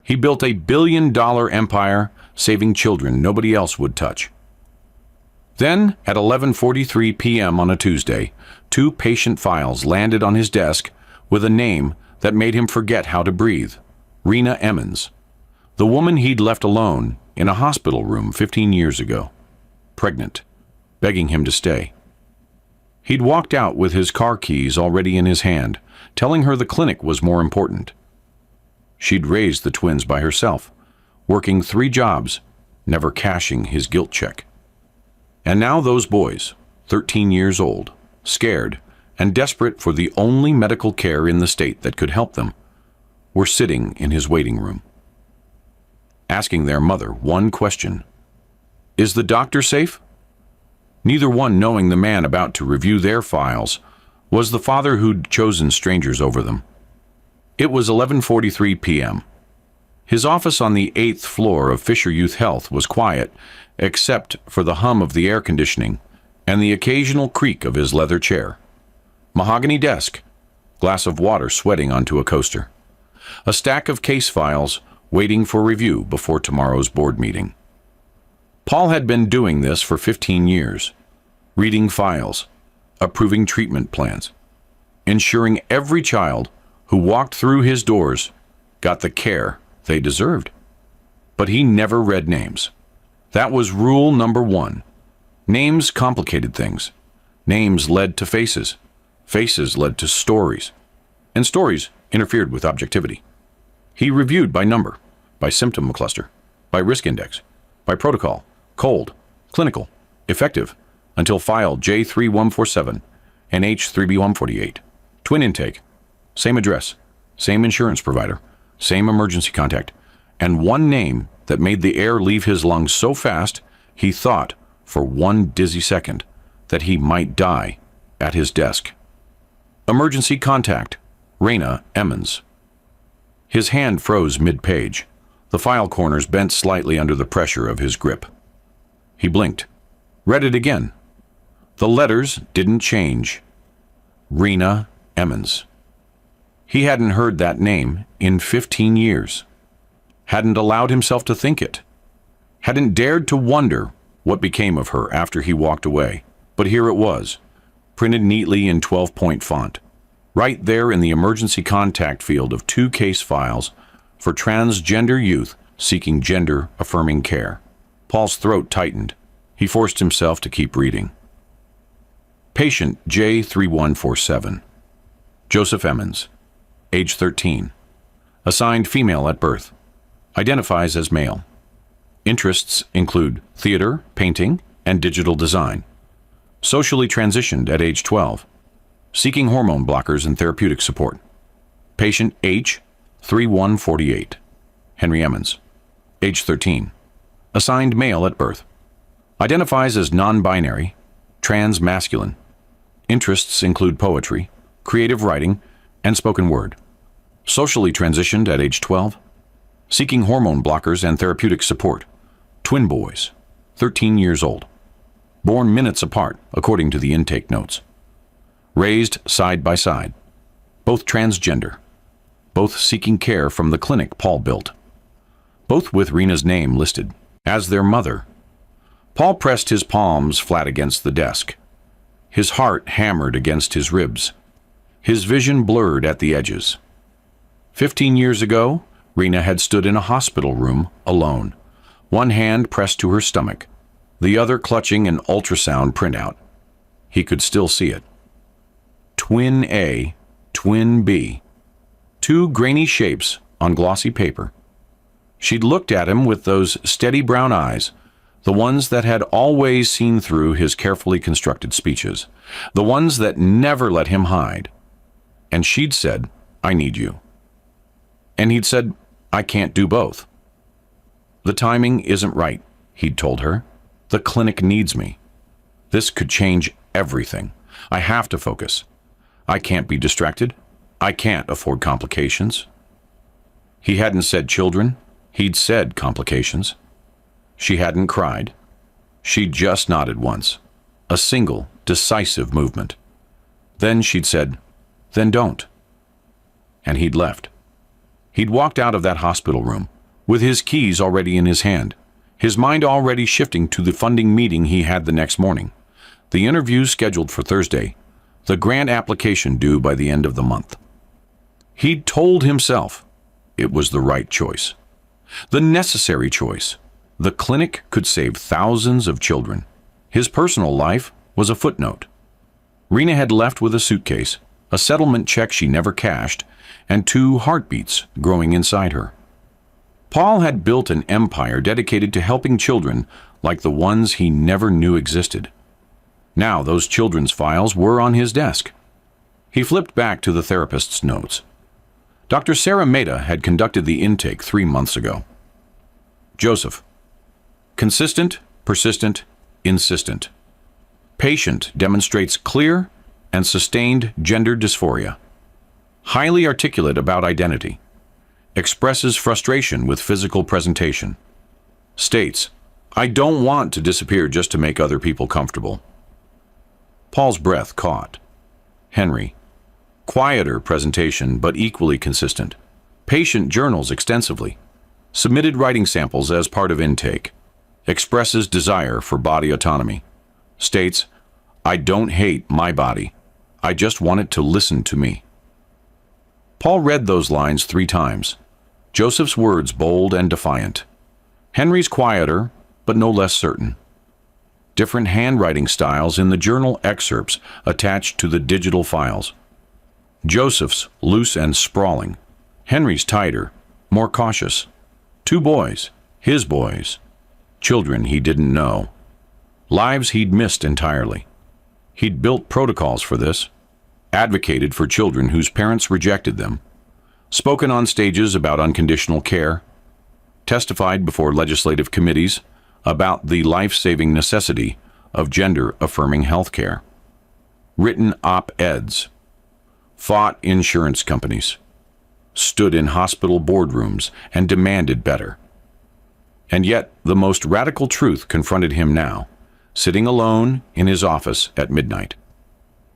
He built a billion-dollar empire, saving children nobody else would touch. Then, at 11:43 p.m. on a Tuesday, 2 patient files landed on his desk with a name that made him forget how to breathe. Rena Emmons, the woman he'd left alone in a hospital room 15 years ago, pregnant, begging him to stay. He'd walked out with his car keys already in his hand, telling her the clinic was more important. She'd raised the twins by herself, working 3 jobs, never cashing his guilt check. And now those boys, 13 years old, scared and desperate for the only medical care in the state that could help them, were sitting in his waiting room, asking their mother one question: "Is the doctor safe?" Neither one knowing the man about to review their files was the father who'd chosen strangers over them. It was 11:43 p.m. His office on the 8th floor of Fisher Youth Health was quiet, except for the hum of the air conditioning and the occasional creak of his leather chair. Mahogany desk, glass of water sweating onto a coaster. A stack of case files waiting for review before tomorrow's board meeting. Paul had been doing this for 15 years, reading files, approving treatment plans, ensuring every child who walked through his doors got the care they deserved. But he never read names. That was rule number 1. Names complicated things. Names led to faces. Faces led to stories. And stories interfered with objectivity. He reviewed by number, by symptom cluster, by risk index, by protocol, cold, clinical, effective, until file J3147 and H3B148. Twin intake, same address, same insurance provider, same emergency contact, and one name that made the air leave his lungs so fast he thought for one dizzy second that he might die at his desk. Emergency contact, Rena Emmons. His hand froze mid-page. The file corners bent slightly under the pressure of his grip. He blinked, read it again. The letters didn't change. Rena Emmons. He hadn't heard that name in 15 years. Hadn't allowed himself to think it. Hadn't dared to wonder what became of her after he walked away. But here it was, printed neatly in 12-point font, right there in the emergency contact field of 2 case files for transgender youth seeking gender-affirming care. Paul's throat tightened. He forced himself to keep reading. Patient J3147. Joseph Emmons, age 13. Assigned female at birth. Identifies as male. Interests include theater, painting, and digital design. Socially transitioned at age 12. Seeking hormone blockers and therapeutic support. Patient H3148. Henry Emmons, age 13. Assigned male at birth. Identifies as non-binary, trans-masculine. Interests include poetry, creative writing, and spoken word. Socially transitioned at age 12. Seeking hormone blockers and therapeutic support. Twin boys, 13 years old. Born minutes apart, according to the intake notes. Raised side by side. Both transgender. Both seeking care from the clinic Paul built. Both with Rena's name listed as their mother. Paul pressed his palms flat against the desk. His heart hammered against his ribs. His vision blurred at the edges. 15 years ago, Rena had stood in a hospital room alone, one hand pressed to her stomach, the other clutching an ultrasound printout. He could still see it. Twin A, Twin B. 2 grainy shapes on glossy paper. She'd looked at him with those steady brown eyes, the ones that had always seen through his carefully constructed speeches, the ones that never let him hide. And she'd said, "I need you." And he'd said, "I can't do both." "The timing isn't right," he'd told her. "The clinic needs me. This could change everything. I have to focus. I can't be distracted. I can't afford complications." He hadn't said children. He'd said complications. She hadn't cried. She'd just nodded once. A single, decisive movement. Then she'd said, "Then don't." And he'd left. He'd walked out of that hospital room, with his keys already in his hand, his mind already shifting to the funding meeting he had the next morning, the interview scheduled for Thursday, the grant application due by the end of the month. He'd told himself it was the right choice, the necessary choice. The clinic could save thousands of children. His personal life was a footnote. Rena had left with a suitcase, a settlement check she never cashed, and 2 heartbeats growing inside her. Paul had built an empire dedicated to helping children like the ones he never knew existed. Now those children's files were on his desk. He flipped back to the therapist's notes. Dr. Sarah Mehta had conducted the intake 3 months ago. Joseph. Consistent, persistent, insistent. Patient demonstrates clear and sustained gender dysphoria. Highly articulate about identity. Expresses frustration with physical presentation. States, I don't want to disappear just to make other people comfortable. Paul's breath caught. Henry. Quieter presentation, but equally consistent. Patient journals extensively. Submitted writing samples as part of intake. Expresses desire for body autonomy. States, I don't hate my body. I just want it to listen to me. Paul read those lines 3 times. Joseph's words bold and defiant. Henry's quieter, but no less certain. Different handwriting styles in the journal excerpts attached to the digital files. Joseph's loose and sprawling. Henry's tighter, more cautious. 2 boys, his boys. Children he didn't know. Lives he'd missed entirely. He'd built protocols for this, advocated for children whose parents rejected them, spoken on stages about unconditional care, testified before legislative committees about the life-saving necessity of gender-affirming health care, written op-eds, fought insurance companies, stood in hospital boardrooms and demanded better. And yet the most radical truth confronted him now, sitting alone in his office at midnight.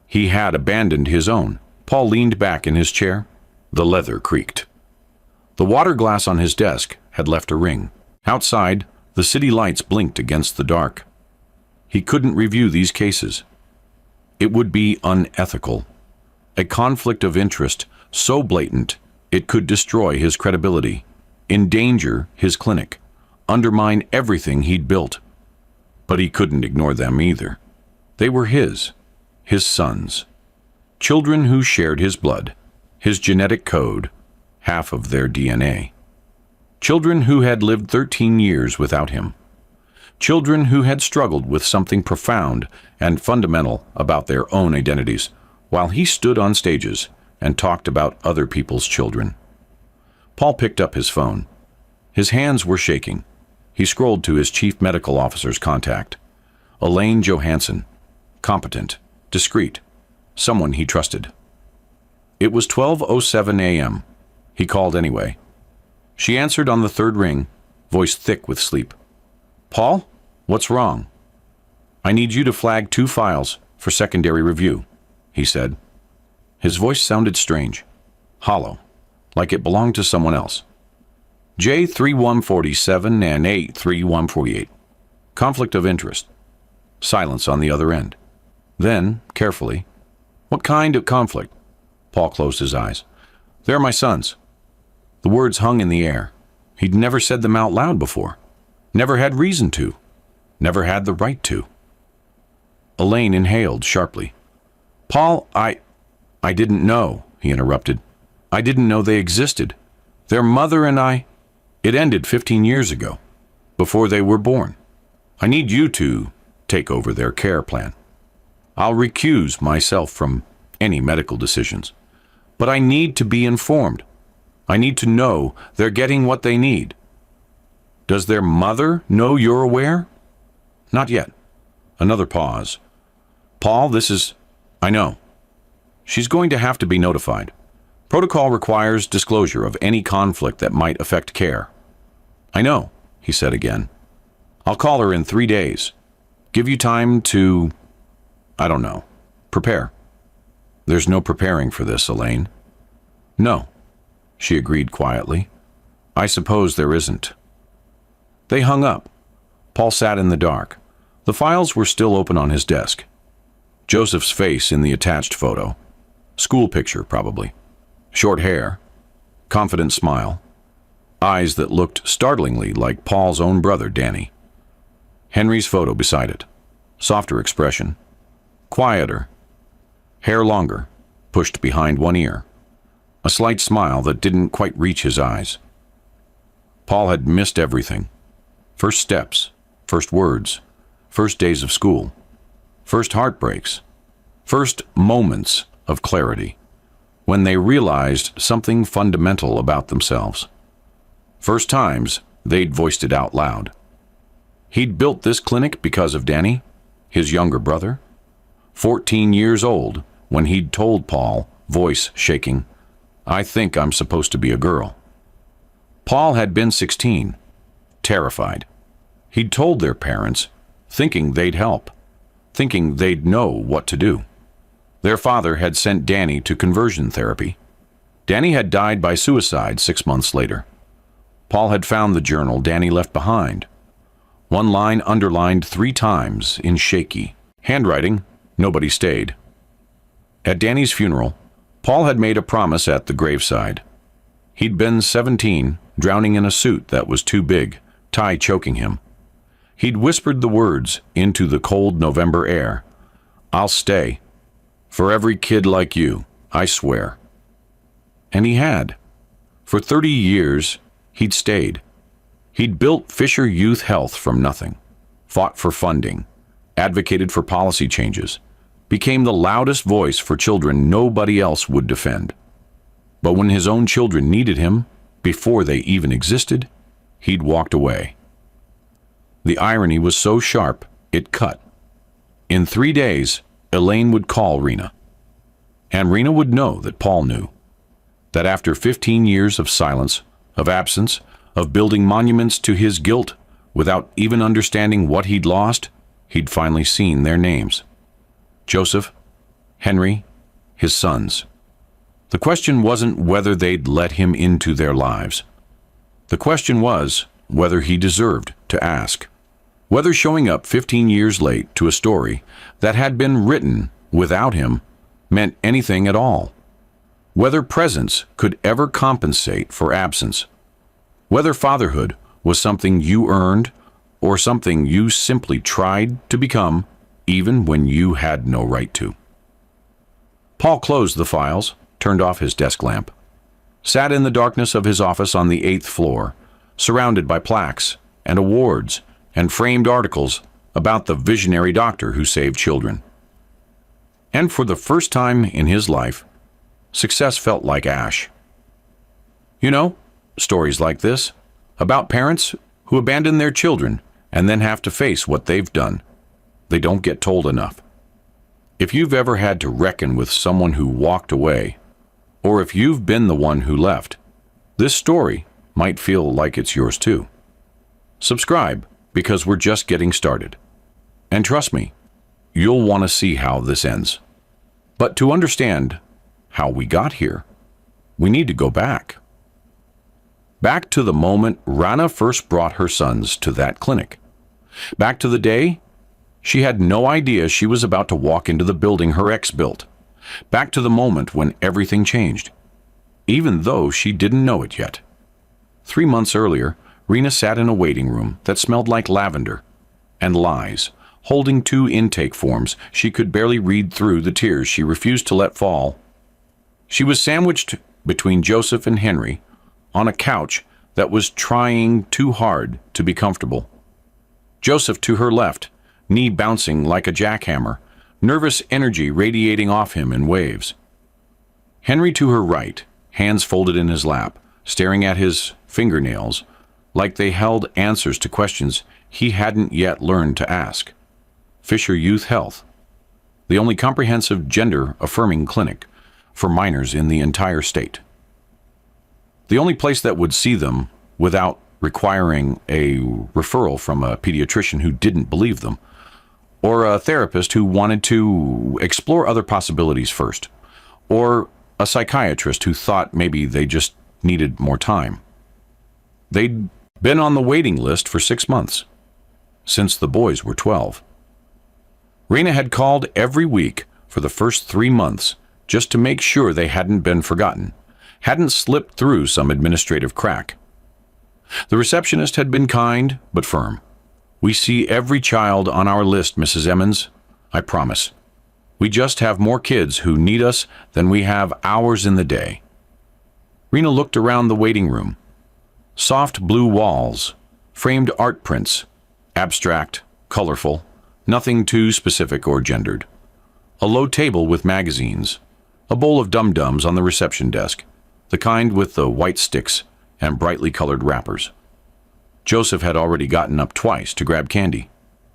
He had abandoned his own. Paul leaned back in his chair. The leather creaked. The water glass on his desk had left a ring. Outside, the city lights blinked against the dark. He couldn't review these cases. It would be unethical. A conflict of interest so blatant it could destroy his credibility, endanger his clinic, undermine everything he'd built. But he couldn't ignore them either. They were his sons, children who shared his blood, his genetic code, half of their DNA. Children who had lived 13 years without him. Children who had struggled with something profound and fundamental about their own identities, while he stood on stages and talked about other people's children. Paul picked up his phone. His hands were shaking. He scrolled to his chief medical officer's contact. Elaine Johansson. Competent, discreet, someone he trusted. It was 12:07 a.m. He called anyway. She answered on the 3rd ring, voice thick with sleep. Paul, what's wrong? I need you to flag 2 files for secondary review, he said. His voice sounded strange, hollow, like it belonged to someone else. J3147 and 83148. Conflict of interest. Silence on the other end. Then, carefully, what kind of conflict? Paul closed his eyes. They're my sons. The words hung in the air. He'd never said them out loud before. Never had reason to. Never had the right to. Elaine inhaled sharply. Paul, I didn't know, he interrupted. I didn't know they existed. Their mother and I... It ended 15 years ago, before they were born. I need you to take over their care plan. I'll recuse myself from any medical decisions. But I need to be informed. I need to know they're getting what they need. Does their mother know you're aware? Not yet. Another pause. Paul, this is... I know. She's going to have to be notified. Protocol requires disclosure of any conflict that might affect care. I know, he said again. I'll call her in 3 days. Give you time to... I don't know. Prepare. There's no preparing for this, Elaine. No, she agreed quietly. I suppose there isn't. They hung up. Paul sat in the dark. The files were still open on his desk. Joseph's face in the attached photo. School picture, probably. Short hair. Confident smile. Eyes that looked startlingly like Paul's own brother, Danny. Henry's photo beside it. Softer expression. Quieter. Hair longer, pushed behind one ear. A slight smile that didn't quite reach his eyes. Paul had missed everything. First steps, first words, first days of school, first heartbreaks, first moments of clarity, when they realized something fundamental about themselves. First times they'd voiced it out loud. He'd built this clinic because of Danny, his younger brother. 14 years old when he'd told Paul, voice shaking, "I think I'm supposed to be a girl." Paul had been 16, terrified. He'd told their parents, thinking they'd help, thinking they'd know what to do. Their father had sent Danny to conversion therapy. Danny had died by suicide 6 months later. Paul had found the journal Danny left behind. One line underlined 3 times in shaky handwriting. Nobody stayed. At Danny's funeral, Paul had made a promise at the graveside. He'd been 17, drowning in a suit that was too big, tie choking him. He'd whispered the words into the cold November air. "I'll stay. For every kid like you, I swear." And he had. For 30 years, he'd stayed. He'd built Fisher Youth Health from nothing, fought for funding, advocated for policy changes, became the loudest voice for children nobody else would defend. But when his own children needed him, before they even existed, he'd walked away. The irony was so sharp, it cut. In 3 days, Elaine would call Rena. And Rena would know that Paul knew. That after 15 years of silence, of absence, of building monuments to his guilt, without even understanding what he'd lost, he'd finally seen their names. Joseph, Henry, his sons. The question wasn't whether they'd let him into their lives. The question was whether he deserved to ask. Whether showing up 15 years late to a story that had been written without him meant anything at all. Whether presence could ever compensate for absence. Whether fatherhood was something you earned or something you simply tried to become even when you had no right to. Paul closed the files, turned off his desk lamp, sat in the darkness of his office on the 8th floor, surrounded by plaques and awards and framed articles about the visionary doctor who saved children. And for the first time in his life, success felt like ash. You know, stories like this, about parents who abandon their children and then have to face what they've done. They don't get told enough. If you've ever had to reckon with someone who walked away, or if you've been the one who left, this story might feel like it's yours too. Subscribe, because we're just getting started. And trust me, you'll want to see how this ends. But to understand how we got here, we need to go back. Back to the moment Rana first brought her sons to that clinic. Back to the day she had no idea she was about to walk into the building her ex built. Back to the moment when everything changed, even though she didn't know it yet. 3 months earlier, Rena sat in a waiting room that smelled like lavender and lies, holding 2 intake forms she could barely read through the tears she refused to let fall. She was sandwiched between Joseph and Henry on a couch that was trying too hard to be comfortable. Joseph to her left, knee bouncing like a jackhammer, nervous energy radiating off him in waves. Henry to her right, hands folded in his lap, staring at his fingernails like they held answers to questions he hadn't yet learned to ask. Fisher Youth Health, the only comprehensive gender-affirming clinic for minors in the entire state. The only place that would see them without requiring a referral from a pediatrician who didn't believe them, or a therapist who wanted to explore other possibilities first, or a psychiatrist who thought maybe they just needed more time. They'd been on the waiting list for 6 months, since the boys were 12. Rena had called every week for the first 3 months just to make sure they hadn't been forgotten, hadn't slipped through some administrative crack. The receptionist had been kind but firm. "We see every child on our list, Mrs. Emmons. I promise. We just have more kids who need us than we have hours in the day." Rena looked around the waiting room. Soft blue walls, framed art prints, abstract, colorful, nothing too specific or gendered. A low table with magazines, a bowl of dum-dums on the reception desk, the kind with the white sticks and brightly colored wrappers. Joseph had already gotten up twice to grab candy,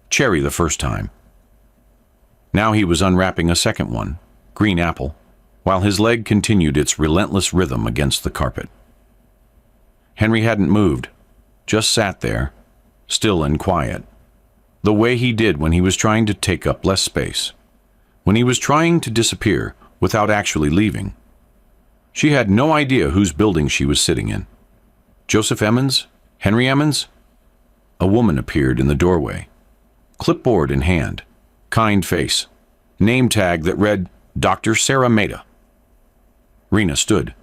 cherry the first time. Now he was unwrapping a second one, green apple, while his leg continued its relentless rhythm against the carpet. Henry hadn't moved, just sat there, still and quiet, the way he did when he was trying to take up less space, when he was trying to disappear without actually leaving. She had no idea whose building she was sitting in. Joseph Emmons? Henry Emmons? A woman appeared in the doorway, clipboard in hand, kind face, name tag that read Dr. Sarah Maida. Rena stood.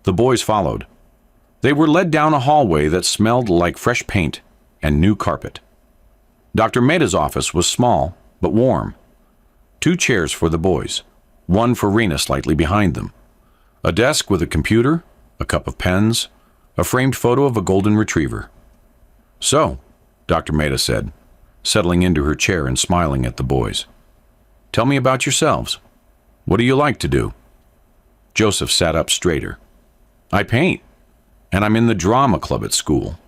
The boys followed. They were led down a hallway that smelled like fresh paint and new carpet. Dr. Maida's office was small but warm. 2 chairs for the boys, one for Rena slightly behind them. A desk with a computer, a cup of pens, a framed photo of a golden retriever. "So," Dr. Maida said, settling into her chair and smiling at the boys. "Tell me about yourselves. What do you like to do?" Joseph sat up straighter. "I paint, and I'm in the drama club at school.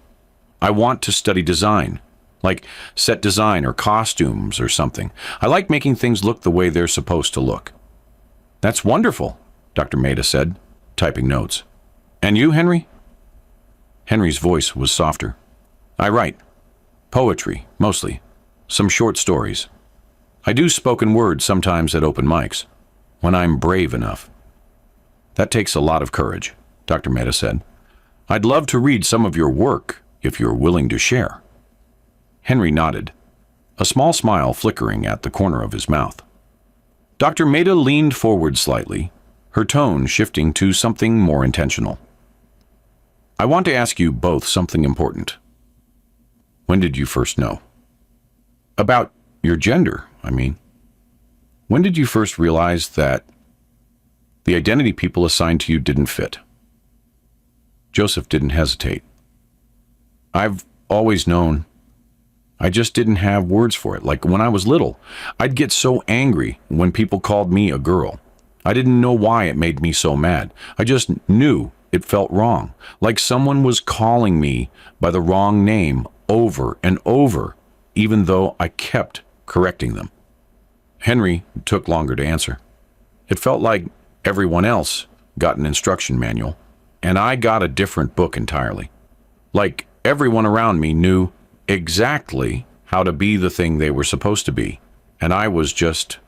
I want to study design, like set design or costumes or something. I like making things look the way they're supposed to look." "That's wonderful," Dr. Maida said, typing notes. "And you, Henry?" Henry's voice was softer. "I write. Poetry, mostly. Some short stories. I do spoken word sometimes at open mics, when I'm brave enough." "That takes a lot of courage," Dr. Maida said. "I'd love to read some of your work, if you're willing to share." Henry nodded, a small smile flickering at the corner of his mouth. Dr. Maida leaned forward slightly, her tone shifting to something more intentional. "I want to ask you both something important. When did you first know? About your gender, I mean. When did you first realize that the identity people assigned to you didn't fit?" Joseph didn't hesitate. "I've always known. I just didn't have words for it. Like when I was little, I'd get so angry when people called me a girl. I didn't know why it made me so mad. I just knew it felt wrong, like someone was calling me by the wrong name over and over, even though I kept correcting them." Henry took longer to answer. "It felt like everyone else got an instruction manual, and I got a different book entirely. Like everyone around me knew exactly how to be the thing they were supposed to be, and I was just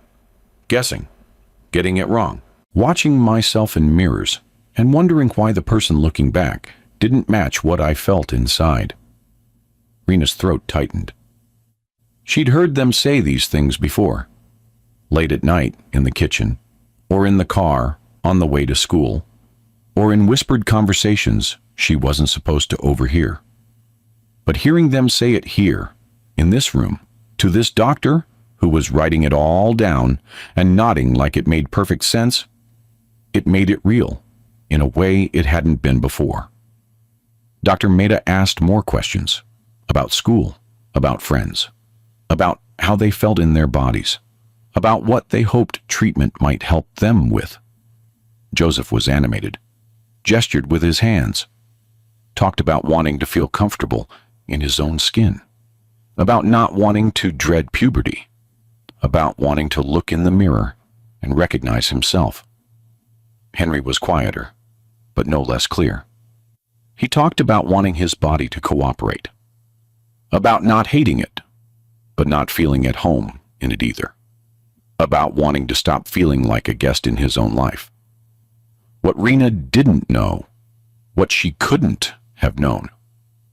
guessing, getting it wrong, watching myself in mirrors and wondering why the person looking back didn't match what I felt inside." Rena's throat tightened. She'd heard them say these things before, late at night in the kitchen, or in the car on the way to school, or in whispered conversations she wasn't supposed to overhear. But hearing them say it here, in this room, to this doctor who was writing it all down and nodding like it made perfect sense, it made it real in a way it hadn't been before. Dr. Maida asked more questions about school, about friends, about how they felt in their bodies, about what they hoped treatment might help them with. Joseph was animated, gestured with his hands, talked about wanting to feel comfortable in his own skin, about not wanting to dread puberty, about wanting to look in the mirror and recognize himself. Henry was quieter, but no less clear. He talked about wanting his body to cooperate, about not hating it, but not feeling at home in it either, about wanting to stop feeling like a guest in his own life. What Rena didn't know, what she couldn't have known,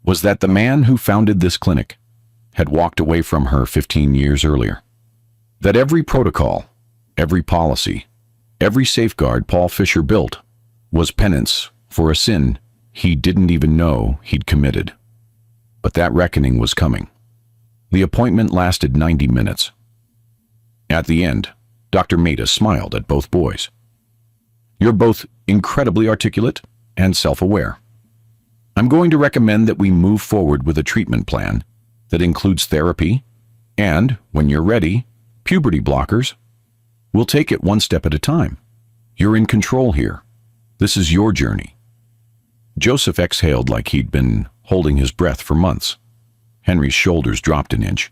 was that the man who founded this clinic had walked away from her 15 years earlier. That every protocol, every policy, every safeguard Paul Fisher built was penance for a sin he didn't even know he'd committed. But that reckoning was coming. The appointment lasted 90 minutes. At the end, Dr. Maida smiled at both boys. "You're both incredibly articulate and self-aware. I'm going to recommend that we move forward with a treatment plan that includes therapy and, when you're ready, puberty blockers. We'll take it one step at a time. You're in control here. This is your journey." Joseph exhaled like he'd been holding his breath for months. Henry's shoulders dropped an inch.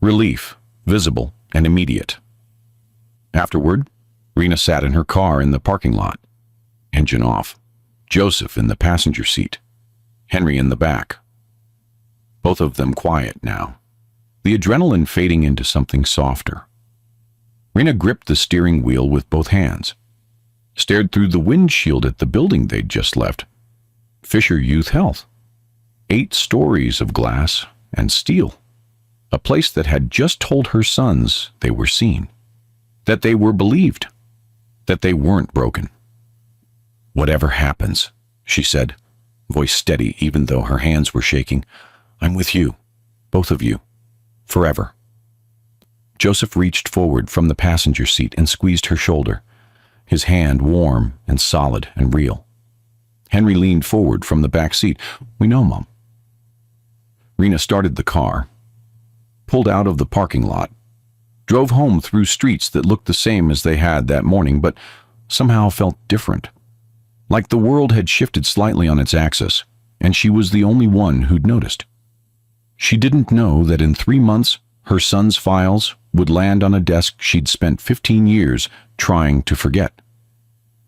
Relief, visible and immediate. Afterward, Rena sat in her car in the parking lot. Engine off. Joseph in the passenger seat. Henry in the back. Both of them quiet now. The adrenaline fading into something softer. Rena gripped the steering wheel with both hands. Stared through the windshield at the building they'd just left. Fisher Youth Health. 8 stories of glass and steel. A place that had just told her sons they were seen. That they were believed. That they weren't broken. "Whatever happens," she said, voice steady even though her hands were shaking, "I'm with you, both of you, forever." Joseph reached forward from the passenger seat and squeezed her shoulder, his hand warm and solid and real. Henry leaned forward from the back seat. "We know, Mom." Rena started the car, pulled out of the parking lot, drove home through streets that looked the same as they had that morning, but somehow felt different. Like the world had shifted slightly on its axis, and she was the only one who'd noticed. She didn't know that in 3 months, her son's files would land on a desk she'd spent 15 years trying to forget.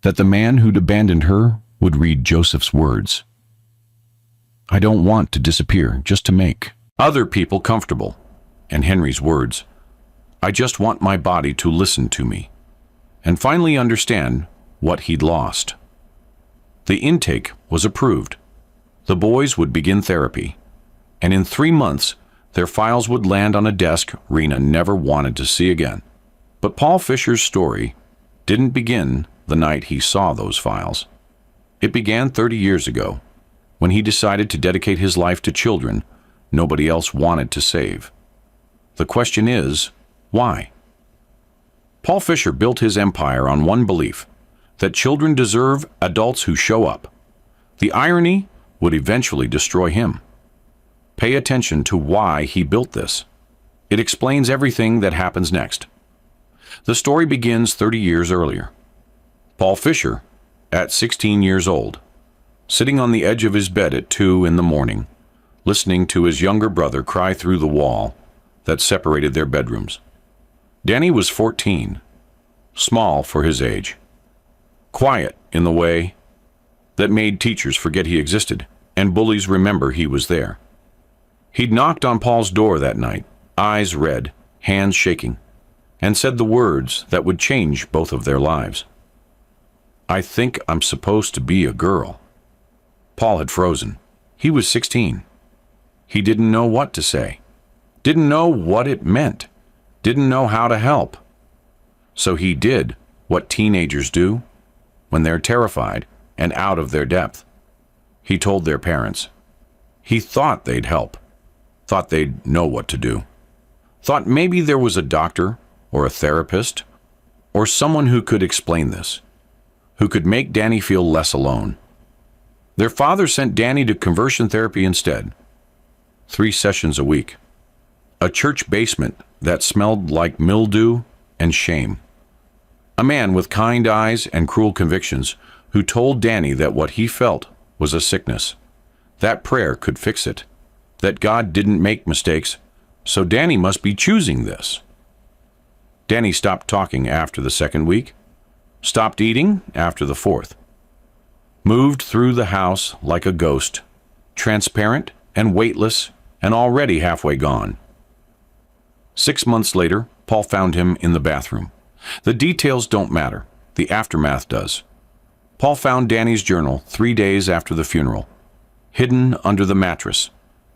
That the man who'd abandoned her would read Joseph's words. "I don't want to disappear just to make other people comfortable." And Henry's words, "I just want my body to listen to me and finally understand what he'd lost." The intake was approved. The boys would begin therapy, and in 3 months, their files would land on a desk Rena never wanted to see again. But Paul Fisher's story didn't begin the night he saw those files. It began 30 years ago, when he decided to dedicate his life to children nobody else wanted to save. The question is, why? Paul Fisher built his empire on one belief, that children deserve adults who show up. The irony would eventually destroy him. Pay attention to why he built this. It explains everything that happens next. The story begins 30 years earlier. Paul Fisher, at 16 years old, sitting on the edge of his bed at 2 in the morning, listening to his younger brother cry through the wall that separated their bedrooms. Danny was 14, small for his age, quiet in the way that made teachers forget he existed and bullies remember he was there. He'd knocked on Paul's door that night, eyes red, hands shaking, and said the words that would change both of their lives. "I think I'm supposed to be a girl." Paul had frozen. He was 16. He didn't know what to say, didn't know what it meant, didn't know how to help. So he did what teenagers do when they're terrified and out of their depth. He told their parents. He thought they'd help, thought they'd know what to do, thought maybe there was a doctor or a therapist or someone who could explain this, who could make Danny feel less alone. Their father sent Danny to conversion therapy instead. 3 sessions a week. A church basement that smelled like mildew and shame. A man with kind eyes and cruel convictions who told Danny that what he felt was a sickness. That prayer could fix it. That God didn't make mistakes, so Danny must be choosing this. Danny stopped talking after the 2nd week, stopped eating after the 4th. Moved through the house like a ghost, transparent and weightless and already halfway gone. 6 months later, Paul found him in the bathroom. The details don't matter. The aftermath does. Paul found Danny's journal 3 days after the funeral. hidden under the mattress,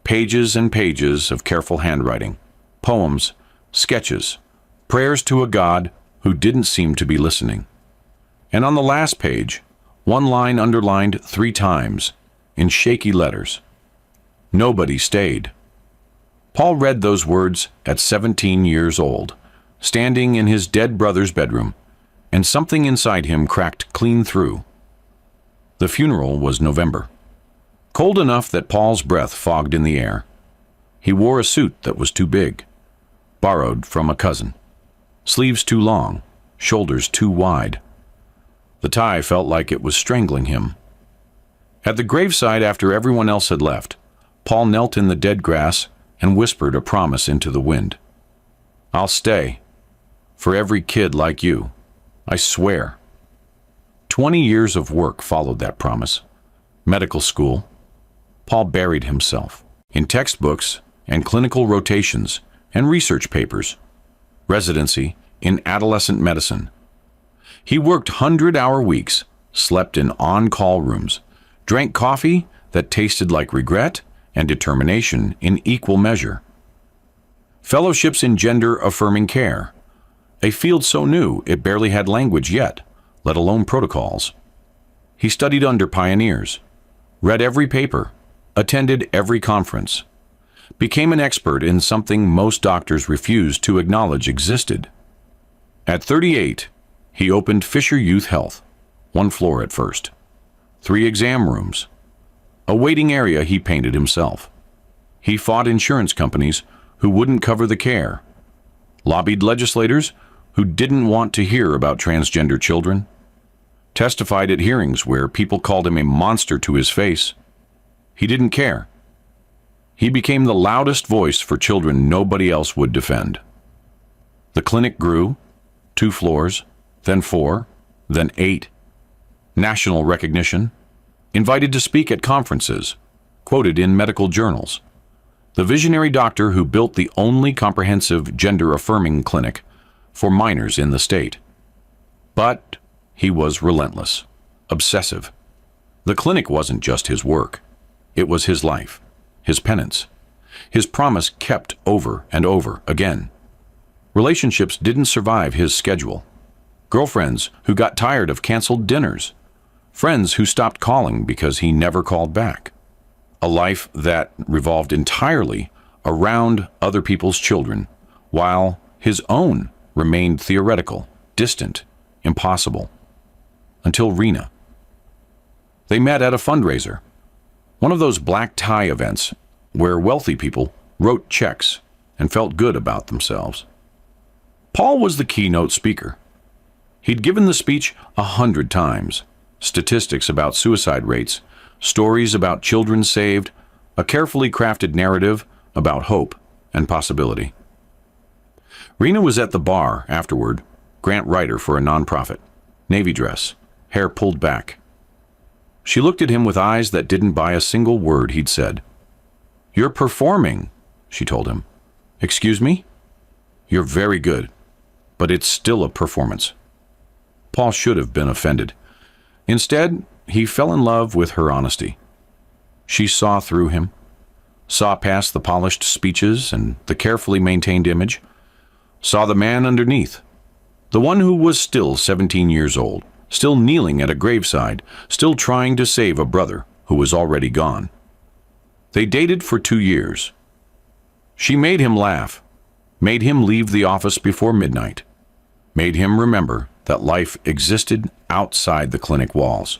pages and pages of careful handwriting, poems, sketches, prayers to a God who didn't seem to be listening. And on the last page, one line underlined 3 times, in shaky letters. Nobody stayed. Paul read those words at 17 years old, standing in his dead brother's bedroom, and something inside him cracked clean through. The funeral was November. Cold enough that Paul's breath fogged in the air. He wore a suit that was too big, borrowed from a cousin. Sleeves too long, shoulders too wide. The tie felt like it was strangling him. At the graveside, after everyone else had left, Paul knelt in the dead grass and whispered a promise into the wind. "I'll stay. For every kid like you. I swear." 20 years of work followed that promise. Medical school. Paul buried himself in textbooks and clinical rotations and research papers. Residency in adolescent medicine. He worked 100-hour weeks, slept in on-call rooms, drank coffee that tasted like regret and determination in equal measure. Fellowships in gender-affirming care, a field so new it barely had language yet, let alone protocols. He studied under pioneers, read every paper, attended every conference, became an expert in something most doctors refused to acknowledge existed. At 38, he opened Fisher Youth Health, 1 floor at first, 3 exam rooms, a waiting area he painted himself. He fought insurance companies who wouldn't cover the care, lobbied legislators who didn't want to hear about transgender children, testified at hearings where people called him a monster to his face. He didn't care. He became the loudest voice for children nobody else would defend. The clinic grew, 2 floors, then 4, then 8. National recognition, invited to speak at conferences, quoted in medical journals. The visionary doctor who built the only comprehensive gender-affirming clinic for minors in the state. But he was relentless, obsessive. The clinic wasn't just his work. It was his life, his penance, his promise kept over and over again. Relationships didn't survive his schedule. Girlfriends who got tired of canceled dinners. Friends who stopped calling because he never called back. A life that revolved entirely around other people's children, while his own remained theoretical, distant, impossible. Until Rena. They met at a fundraiser, one of those black tie events where wealthy people wrote checks and felt good about themselves. Paul was the keynote speaker. He'd given the speech 100 times, statistics about suicide rates, stories about children saved, a carefully crafted narrative about hope and possibility. Rena was at the bar afterward, grant writer for a nonprofit, navy dress, hair pulled back. She looked at him with eyes that didn't buy a single word he'd said. "You're performing," she told him. "Excuse me? You're very good, but it's still a performance." Paul should have been offended. Instead, he fell in love with her honesty. She saw through him, saw past the polished speeches and the carefully maintained image, saw the man underneath, the one who was still 17 years old, still kneeling at a graveside, still trying to save a brother who was already gone. They dated for 2 years. She made him laugh, made him leave the office before midnight, made him remember that life existed outside the clinic walls.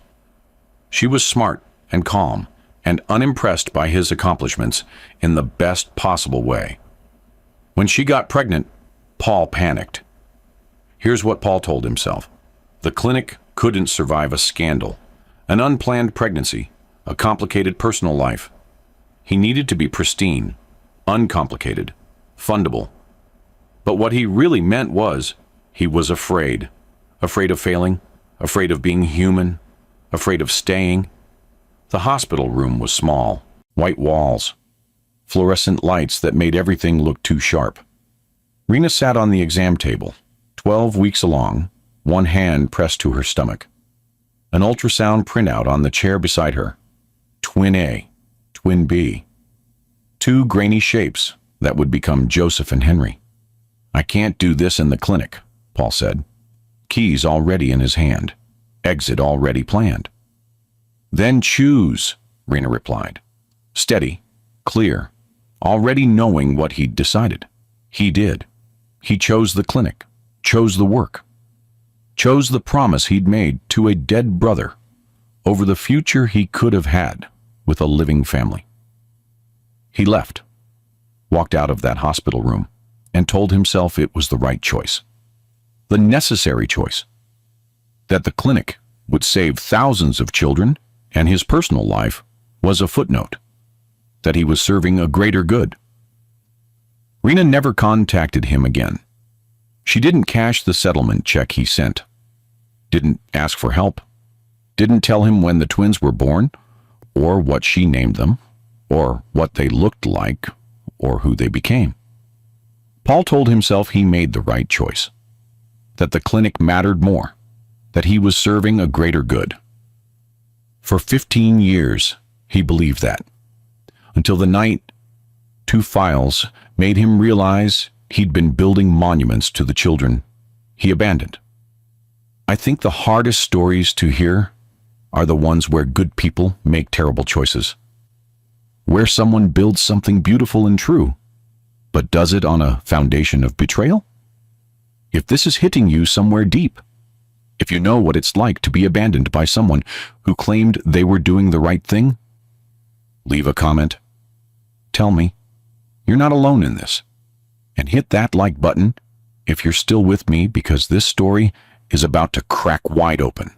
She was smart and calm and unimpressed by his accomplishments in the best possible way. When she got pregnant, Paul panicked. Here's what Paul told himself. The clinic couldn't survive a scandal, an unplanned pregnancy, a complicated personal life. He needed to be pristine, uncomplicated, fundable. But what he really meant was, he was afraid. Afraid of failing, afraid of being human, afraid of staying. The hospital room was small, white walls, fluorescent lights that made everything look too sharp. Rena sat on the exam table, 12 weeks along, one hand pressed to her stomach. An ultrasound printout on the chair beside her. Twin A. Twin B. Two grainy shapes that would become Joseph and Henry. I can't do this in the clinic, Paul said. Keys already in his hand. Exit already planned. Then choose, Rena replied. Steady, clear, already knowing what he'd decided. He did. He chose the clinic, chose the work, chose the promise he'd made to a dead brother over the future he could have had with a living family. He left, walked out of that hospital room, and told himself it was the right choice, the necessary choice, that the clinic would save thousands of children and his personal life was a footnote, that he was serving a greater good. Rena never contacted him again. She didn't cash the settlement check he sent, didn't ask for help, didn't tell him when the twins were born, or what she named them, or what they looked like, or who they became. Paul told himself he made the right choice, that the clinic mattered more, that he was serving a greater good. For 15 years, he believed that, until the night two files made him realize he'd been building monuments to the children he abandoned. I think the hardest stories to hear are the ones where good people make terrible choices, where someone builds something beautiful and true, but does it on a foundation of betrayal? If this is hitting you somewhere deep, if you know what it's like to be abandoned by someone who claimed they were doing the right thing, leave a comment. Tell me you're not alone in this. And hit that like button if you're still with me, because this story is about to crack wide open.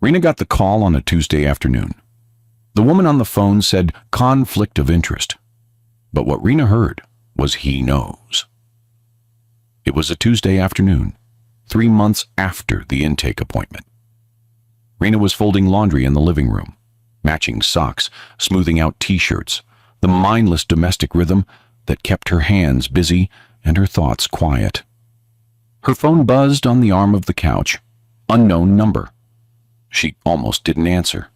Rena got the call on a Tuesday afternoon. The woman on the phone said conflict of interest, but what Rena heard was he knows. It was a Tuesday afternoon, 3 months after the intake appointment. Rena was folding laundry in the living room, matching socks, smoothing out t-shirts, the mindless domestic rhythm that kept her hands busy and her thoughts quiet. Her phone buzzed on the arm of the couch. Unknown number. She almost didn't answer.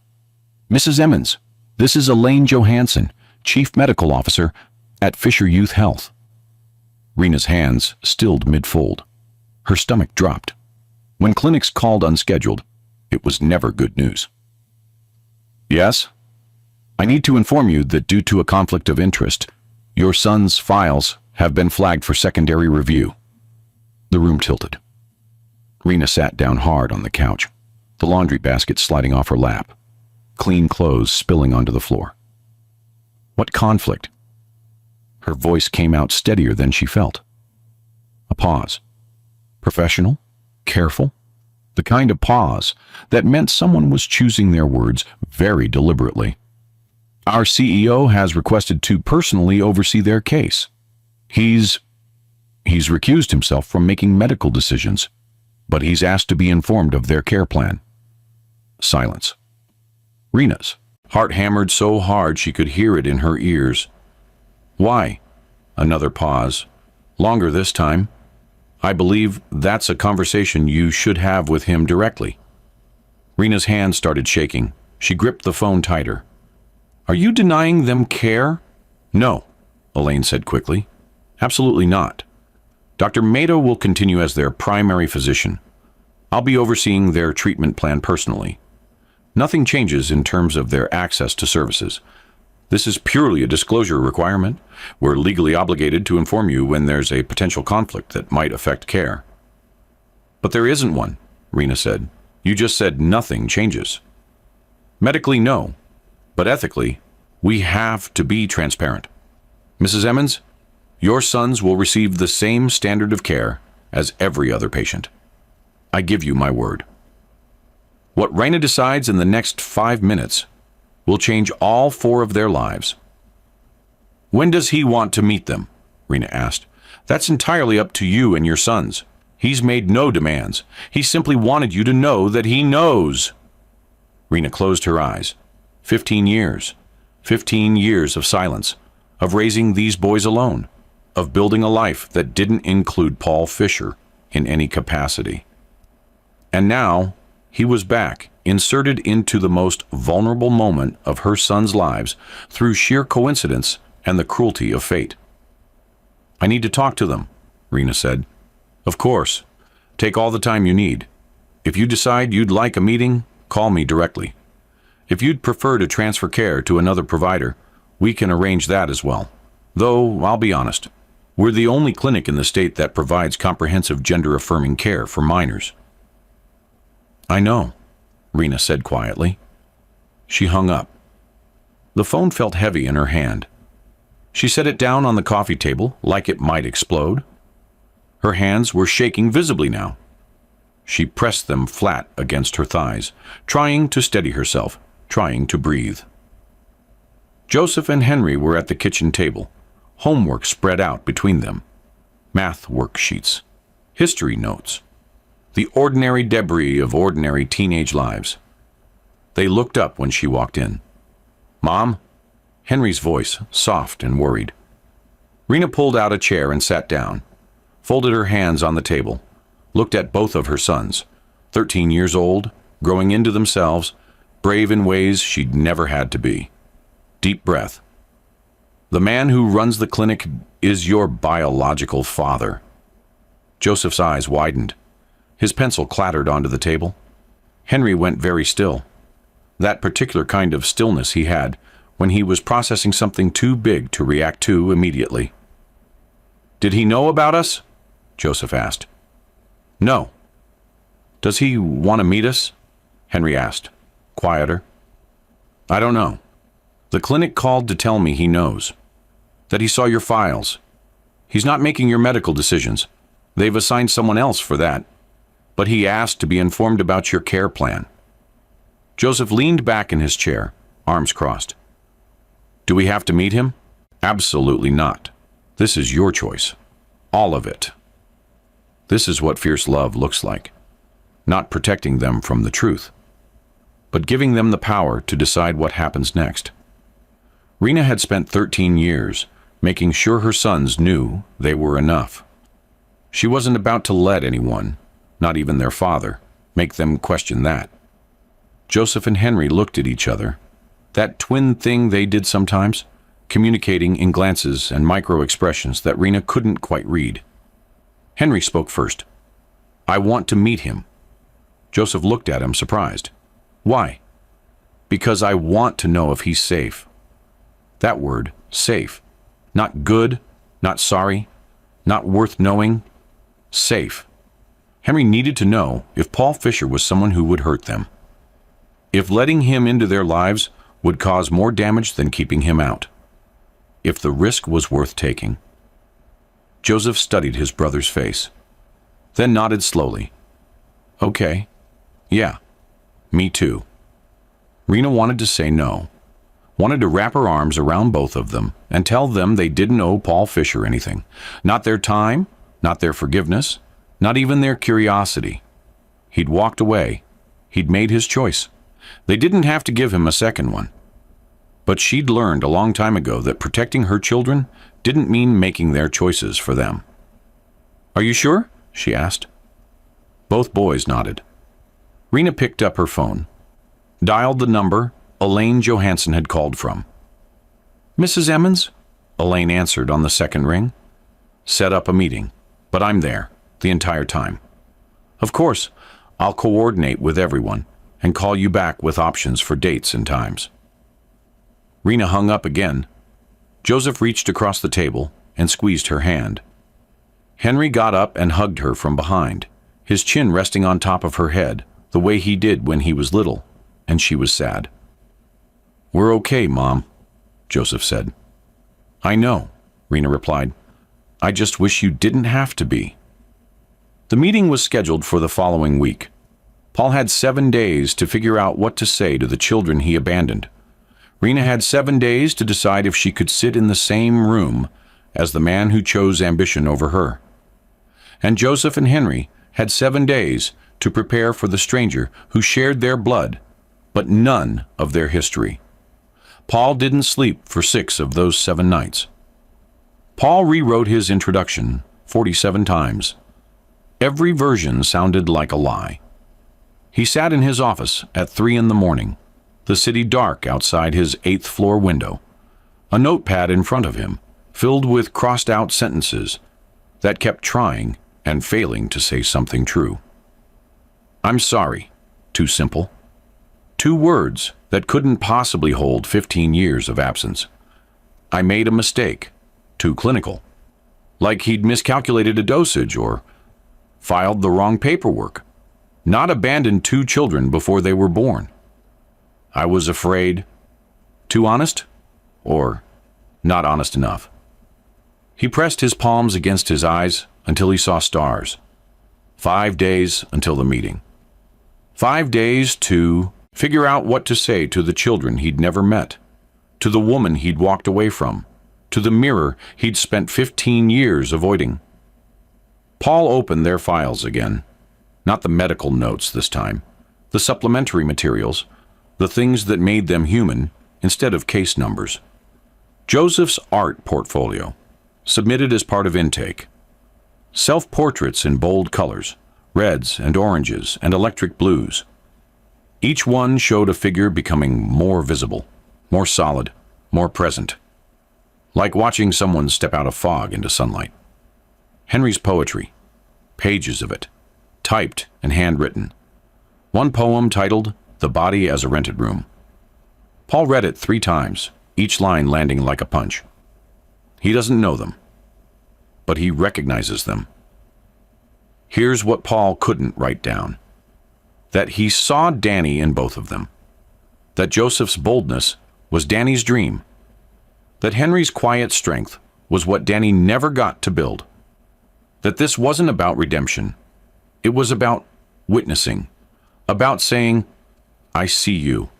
Mrs. Emmons, this is Elaine Johansson, Chief Medical Officer at Fisher Youth Health. Rena's hands stilled mid-fold. Her stomach dropped. When clinics called unscheduled, it was never good news. Yes? I need to inform you that due to a conflict of interest, your son's files have been flagged for secondary review. The room tilted. Rena sat down hard on the couch, the laundry basket sliding off her lap, clean clothes spilling onto the floor. What conflict? Her voice came out steadier than she felt. A pause. Professional, careful, the kind of pause that meant someone was choosing their words very deliberately. Our CEO has requested to personally oversee their case. He's recused himself from making medical decisions, but he's asked to be informed of their care plan. Silence. Rena's heart hammered so hard she could hear it in her ears. Why? Another pause. Longer this time. I believe that's a conversation you should have with him directly. Rena's hand started shaking. She gripped the phone tighter. Are you denying them care? No, Elaine said quickly. Absolutely not. Dr. Mato will continue as their primary physician. I'll be overseeing their treatment plan personally. Nothing changes in terms of their access to services. This is purely a disclosure requirement. We're legally obligated to inform you when there's a potential conflict that might affect care. But there isn't one, Rena said. You just said nothing changes. Medically, no. But ethically, we have to be transparent. Mrs. Emmons, your sons will receive the same standard of care as every other patient. I give you my word. What Rena decides in the next 5 minutes will change all 4 of their lives. When does he want to meet them? Rena asked. That's entirely up to you and your sons. He's made no demands. He simply wanted you to know that he knows. Rena closed her eyes. 15 years. 15 years of silence, of raising these boys alone, of building a life that didn't include Paul Fisher in any capacity. And now, He was back, inserted into the most vulnerable moment of her son's lives through sheer coincidence and the cruelty of fate. "I need to talk to them," Rena said. "Of course. Take all the time you need. If you decide you'd like a meeting, call me directly. If you'd prefer to transfer care to another provider, we can arrange that as well. Though, I'll be honest, we're the only clinic in the state that provides comprehensive gender-affirming care for minors." "I know," Rena said quietly. She hung up. The phone felt heavy in her hand. She set it down on the coffee table like it might explode. Her hands were shaking visibly now. She pressed them flat against her thighs, trying to steady herself, trying to breathe. Joseph and Henry were at the kitchen table, homework spread out between them. Math worksheets, history notes, the ordinary debris of ordinary teenage lives. They looked up when she walked in. "Mom?" Henry's voice, soft and worried. Rena pulled out a chair and sat down, folded her hands on the table, looked at both of her sons, 13 years old, growing into themselves, brave in ways she'd never had to be. Deep breath. "The man who runs the clinic is your biological father." Joseph's eyes widened. His pencil clattered onto the table. Henry went very still. That particular kind of stillness he had when he was processing something too big to react to immediately. "Did he know about us?" Joseph asked. "No." "Does he want to meet us?" Henry asked, quieter. "I don't know. The clinic called to tell me he knows. That he saw your files. He's not making your medical decisions. They've assigned someone else for that. But he asked to be informed about your care plan." Joseph leaned back in his chair, arms crossed. "Do we have to meet him?" "Absolutely not. This is your choice. All of it. This is what fierce love looks like. Not protecting them from the truth, but giving them the power to decide what happens next." Rena had spent 13 years making sure her sons knew they were enough. She wasn't about to let anyone, not even their father, make them question that. Joseph and Henry looked at each other. That twin thing they did sometimes, communicating in glances and micro-expressions that Rena couldn't quite read. Henry spoke first. "I want to meet him." Joseph looked at him, surprised. "Why?" "Because I want to know if he's safe." That word, safe. Not good, not sorry, not worth knowing. Safe. Henry needed to know if Paul Fisher was someone who would hurt them. If letting him into their lives would cause more damage than keeping him out. If the risk was worth taking. Joseph studied his brother's face, then nodded slowly. "Okay. Yeah. Me too." Rena wanted to say no, wanted to wrap her arms around both of them and tell them they didn't owe Paul Fisher anything. Not their time, not their forgiveness, not even their curiosity. He'd walked away. He'd made his choice. They didn't have to give him a second one. But she'd learned a long time ago that protecting her children didn't mean making their choices for them. "Are you sure?" she asked. Both boys nodded. Rena picked up her phone, dialed the number Elaine Johansson had called from. "Mrs. Emmons?" Elaine answered on the second ring. "Set up a meeting, but I'm there the entire time. Of course, I'll coordinate with everyone and call you back with options for dates and times." Rena hung up again. Joseph reached across the table and squeezed her hand. Henry got up and hugged her from behind, his chin resting on top of her head, the way he did when he was little, and she was sad. "We're okay, Mom," Joseph said. "I know," Rena replied. "I just wish you didn't have to be." The meeting was scheduled for the following week. Paul had 7 days to figure out what to say to the children he abandoned. Rena had 7 days to decide if she could sit in the same room as the man who chose ambition over her. And Joseph and Henry had 7 days to prepare for the stranger who shared their blood, but none of their history. Paul didn't sleep for 6 of those 7 nights. Paul rewrote his introduction 47 times. Every version sounded like a lie. He sat in his office at 3 in the morning, the city dark outside his 8th floor window, a notepad in front of him, filled with crossed-out sentences that kept trying and failing to say something true. I'm sorry. Too simple. 2 words that couldn't possibly hold 15 years of absence. I made a mistake. Too clinical. Like he'd miscalculated a dosage or filed the wrong paperwork. Not abandoned 2 children before they were born. I was afraid. Too honest? Or not honest enough? He pressed his palms against his eyes until he saw stars. 5 days until the meeting. 5 days to figure out what to say to the children he'd never met, to the woman he'd walked away from, to the mirror he'd spent 15 years avoiding. Paul opened their files again. Not the medical notes this time, the supplementary materials, the things that made them human instead of case numbers. Joseph's art portfolio, submitted as part of intake. Self-portraits in bold colors, reds and oranges and electric blues. Each one showed a figure becoming more visible, more solid, more present. Like watching someone step out of fog into sunlight. Henry's poetry, pages of it, typed and handwritten. One poem titled The Body as a Rented Room. Paul read it 3 times, each line landing like a punch. He doesn't know them, but he recognizes them. Here's what Paul couldn't write down. That he saw Danny in both of them. That Joseph's boldness was Danny's dream. That Henry's quiet strength was what Danny never got to build. That this wasn't about redemption. It was about witnessing. About saying, I see you,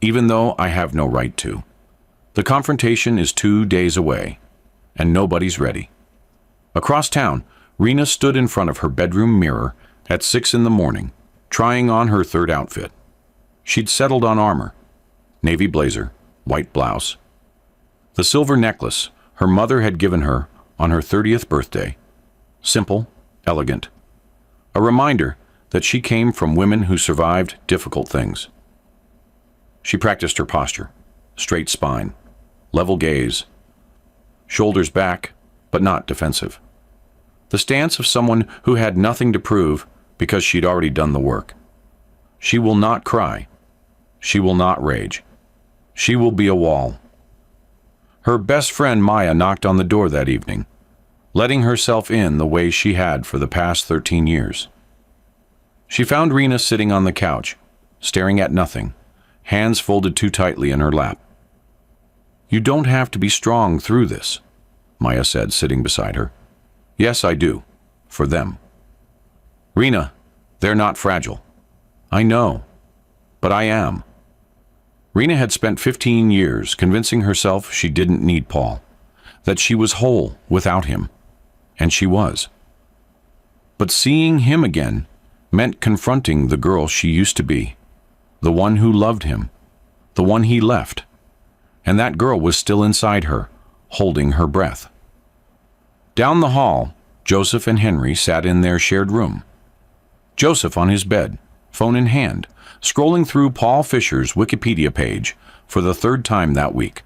even though I have no right to. The confrontation is 2 days away, and nobody's ready. Across town, Rena stood in front of her bedroom mirror at 6 in the morning, trying on her 3rd outfit. She'd settled on armor, navy blazer, white blouse. The silver necklace her mother had given her on her 30th birthday. Simple, elegant. A reminder that she came from women who survived difficult things. She practiced her posture, straight spine, level gaze, shoulders back, but not defensive. The stance of someone who had nothing to prove because she'd already done the work. She will not cry. She will not rage. She will be a wall. Her best friend Maya knocked on the door that evening, letting herself in the way she had for the past 13 years. She found Rena sitting on the couch, staring at nothing, hands folded too tightly in her lap. You don't have to be strong through this, Maya said, sitting beside her. Yes, I do. For them. Rena, they're not fragile. I know. But I am. Rena had spent 15 years convincing herself she didn't need Paul, that she was whole without him. And she was. But seeing him again meant confronting the girl she used to be, the one who loved him, the one he left. And that girl was still inside her, holding her breath. Down the hall, Joseph and Henry sat in their shared room. Joseph on his bed, phone in hand, scrolling through Paul Fisher's Wikipedia page for the 3rd time that week.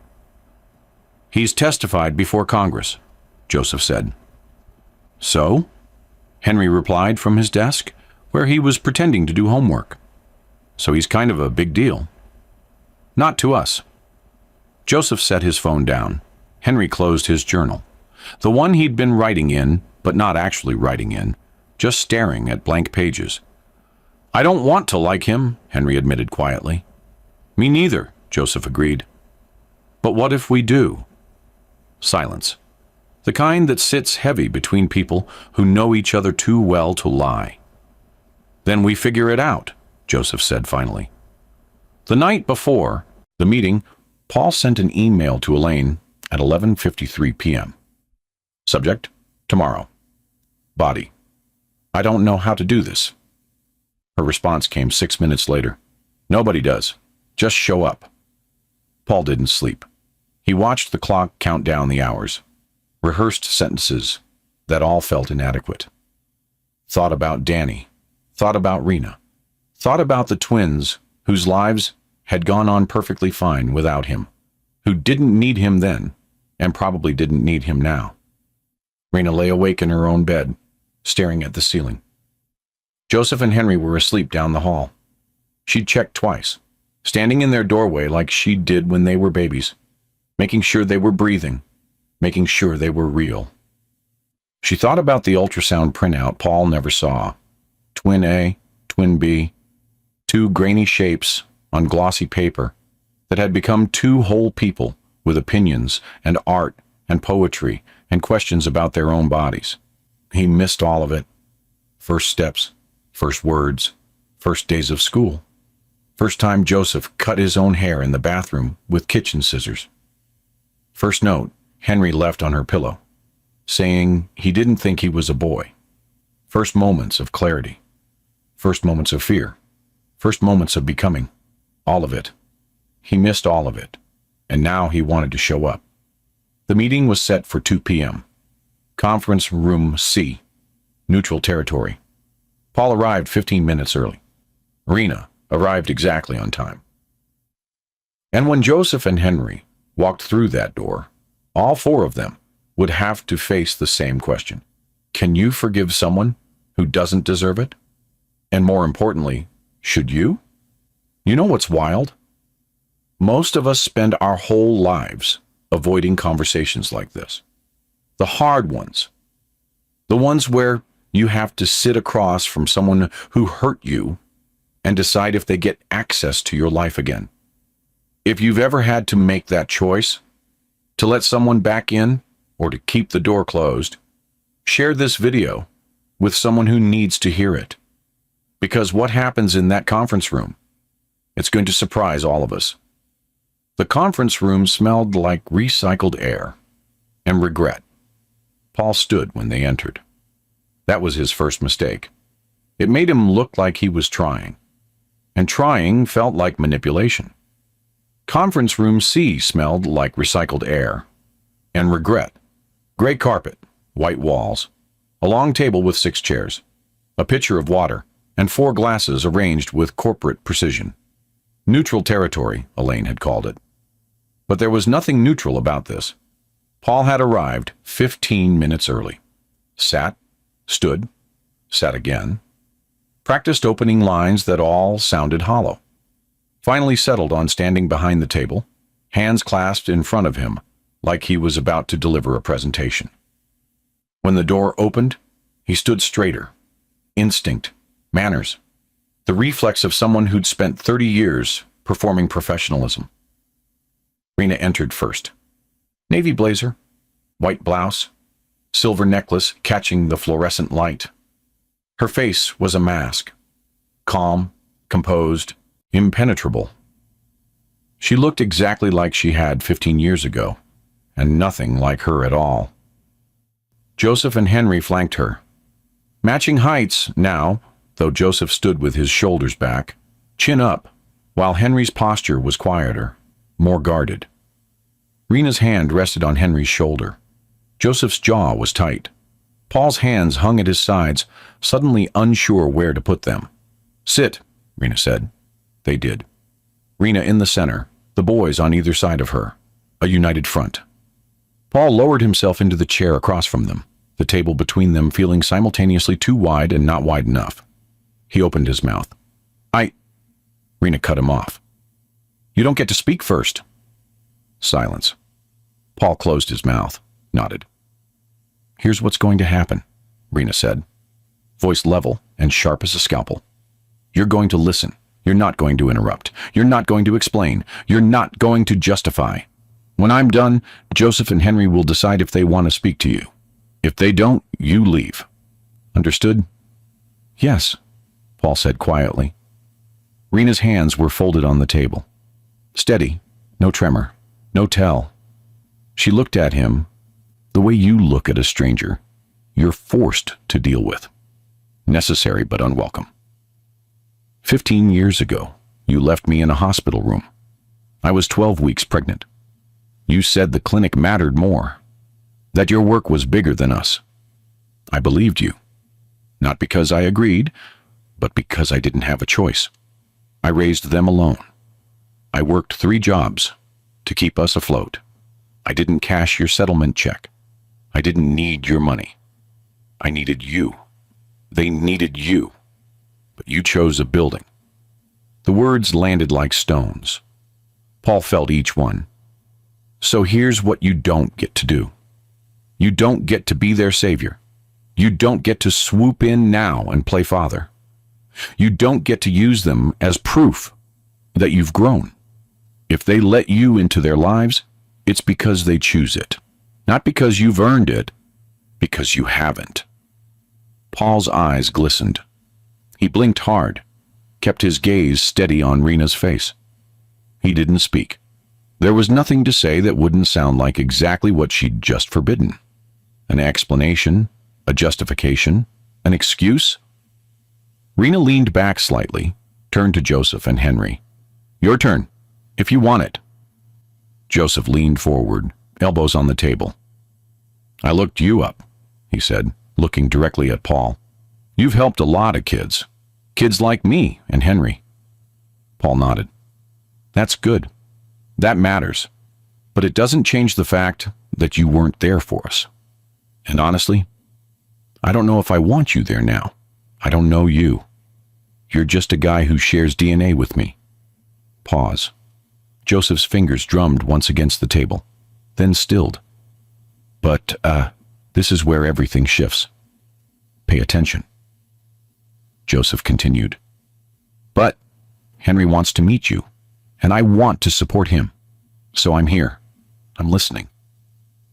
He's testified before Congress, Joseph said. So? Henry replied from his desk, where he was pretending to do homework. So he's kind of a big deal. Not to us. Joseph set his phone down. Henry closed his journal, the one he'd been writing in, but not actually writing in, just staring at blank pages. I don't want to like him, Henry admitted quietly. Me neither, Joseph agreed. But what if we do? Silence. The kind that sits heavy between people who know each other too well to lie. Then we figure it out, Joseph said finally. The night before the meeting, Paul sent an email to Elaine at 11:53 p.m. Subject, tomorrow. Body. I don't know how to do this. Her response came 6 minutes later. Nobody does. Just show up. Paul didn't sleep. He watched the clock count down the hours. Rehearsed sentences that all felt inadequate. Thought about Danny. Thought about Rena. Thought about the twins whose lives had gone on perfectly fine without him, who didn't need him then and probably didn't need him now. Rena lay awake in her own bed, staring at the ceiling. Joseph and Henry were asleep down the hall. She'd checked twice, standing in their doorway like she did when they were babies, making sure they were breathing, making sure they were real. She thought about the ultrasound printout Paul never saw. Twin A, Twin B, two grainy shapes on glossy paper that had become two whole people with opinions and art and poetry and questions about their own bodies. He missed all of it. First steps, first words, first days of school. First time Joseph cut his own hair in the bathroom with kitchen scissors. First note Henry left on her pillow, saying he didn't think he was a boy. First moments of clarity. First moments of fear. First moments of becoming. All of it. He missed all of it, and now he wanted to show up. The meeting was set for 2 p.m. Conference room C, neutral territory. Paul arrived 15 minutes early. Rena arrived exactly on time. And when Joseph and Henry walked through that door, all four of them would have to face the same question. Can you forgive someone who doesn't deserve it? And more importantly, should you? You know what's wild? Most of us spend our whole lives avoiding conversations like this. The hard ones. The ones where you have to sit across from someone who hurt you and decide if they get access to your life again. If you've ever had to make that choice, to let someone back in or to keep the door closed, share this video with someone who needs to hear it. Because what happens in that conference room, it's going to surprise all of us. The conference room smelled like recycled air and regret. Paul stood when they entered. That was his first mistake. It made him look like he was trying, and trying felt like manipulation. Conference room C smelled like recycled air and regret. Gray carpet, white walls, a long table with 6 chairs, a pitcher of water, and 4 glasses arranged with corporate precision. Neutral territory, Elaine had called it. But there was nothing neutral about this. Paul had arrived 15 minutes early. Sat, stood, sat again, practiced opening lines that all sounded hollow. Finally settled on standing behind the table, hands clasped in front of him, like he was about to deliver a presentation. When the door opened, he stood straighter. Instinct, manners, the reflex of someone who'd spent 30 years performing professionalism. Rena entered first. Navy blazer, white blouse, silver necklace catching the fluorescent light. Her face was a mask, calm, composed, impenetrable. She looked exactly like she had 15 years ago, and nothing like her at all. Joseph and Henry flanked her. Matching heights now, though Joseph stood with his shoulders back, chin up, while Henry's posture was quieter, more guarded. Rena's hand rested on Henry's shoulder. Joseph's jaw was tight. Paul's hands hung at his sides, suddenly unsure where to put them. Sit, Rena said. They did. Rena in the center, the boys on either side of her, a united front. Paul lowered himself into the chair across from them, the table between them feeling simultaneously too wide and not wide enough. He opened his mouth. Rena cut him off. You don't get to speak first. Silence. Paul closed his mouth, nodded. Here's what's going to happen, Rena said, voice level and sharp as a scalpel. You're going to listen. You're not going to interrupt. You're not going to explain. You're not going to justify. When I'm done, Joseph and Henry will decide if they want to speak to you. If they don't, you leave. Understood? Yes, Paul said quietly. Rena's hands were folded on the table. Steady, no tremor, no tell. She looked at him the way you look at a stranger you're forced to deal with. Necessary but unwelcome. 15 years ago, you left me in a hospital room. I was 12 weeks pregnant. You said the clinic mattered more, that your work was bigger than us. I believed you. Not because I agreed, but because I didn't have a choice. I raised them alone. I worked 3 jobs to keep us afloat. I didn't cash your settlement check. I didn't need your money. I needed you. They needed you. But you chose a building. The words landed like stones. Paul felt each one. So here's what you don't get to do. You don't get to be their savior. You don't get to swoop in now and play father. You don't get to use them as proof that you've grown. If they let you into their lives, it's because they choose it. Not because you've earned it, because you haven't. Paul's eyes glistened. He blinked hard, kept his gaze steady on Rena's face. He didn't speak. There was nothing to say that wouldn't sound like exactly what she'd just forbidden. An explanation, a justification, an excuse? Rena leaned back slightly, turned to Joseph and Henry. Your turn, if you want it. Joseph leaned forward, elbows on the table. I looked you up, he said, looking directly at Paul. You've helped a lot of kids. Kids like me and Henry. Paul nodded. That's good. That matters. But it doesn't change the fact that you weren't there for us. And honestly, I don't know if I want you there now. I don't know you. You're just a guy who shares DNA with me. Pause. Joseph's fingers drummed once against the table, then stilled. But, this is where everything shifts. Pay attention. Joseph continued. But Henry wants to meet you, and I want to support him. So I'm here. I'm listening.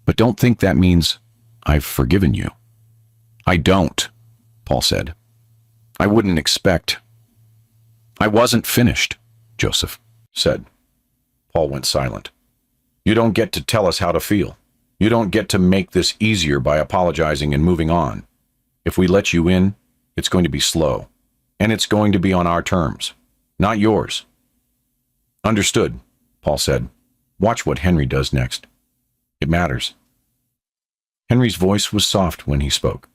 But don't think that means I've forgiven you. I don't, Paul said. I wouldn't expect. I wasn't finished, Joseph said. Paul went silent. You don't get to tell us how to feel. You don't get to make this easier by apologizing and moving on. If we let you in, it's going to be slow, and it's going to be on our terms, not yours. Understood, Paul said. Watch what Henry does next. It matters. Henry's voice was soft when he spoke,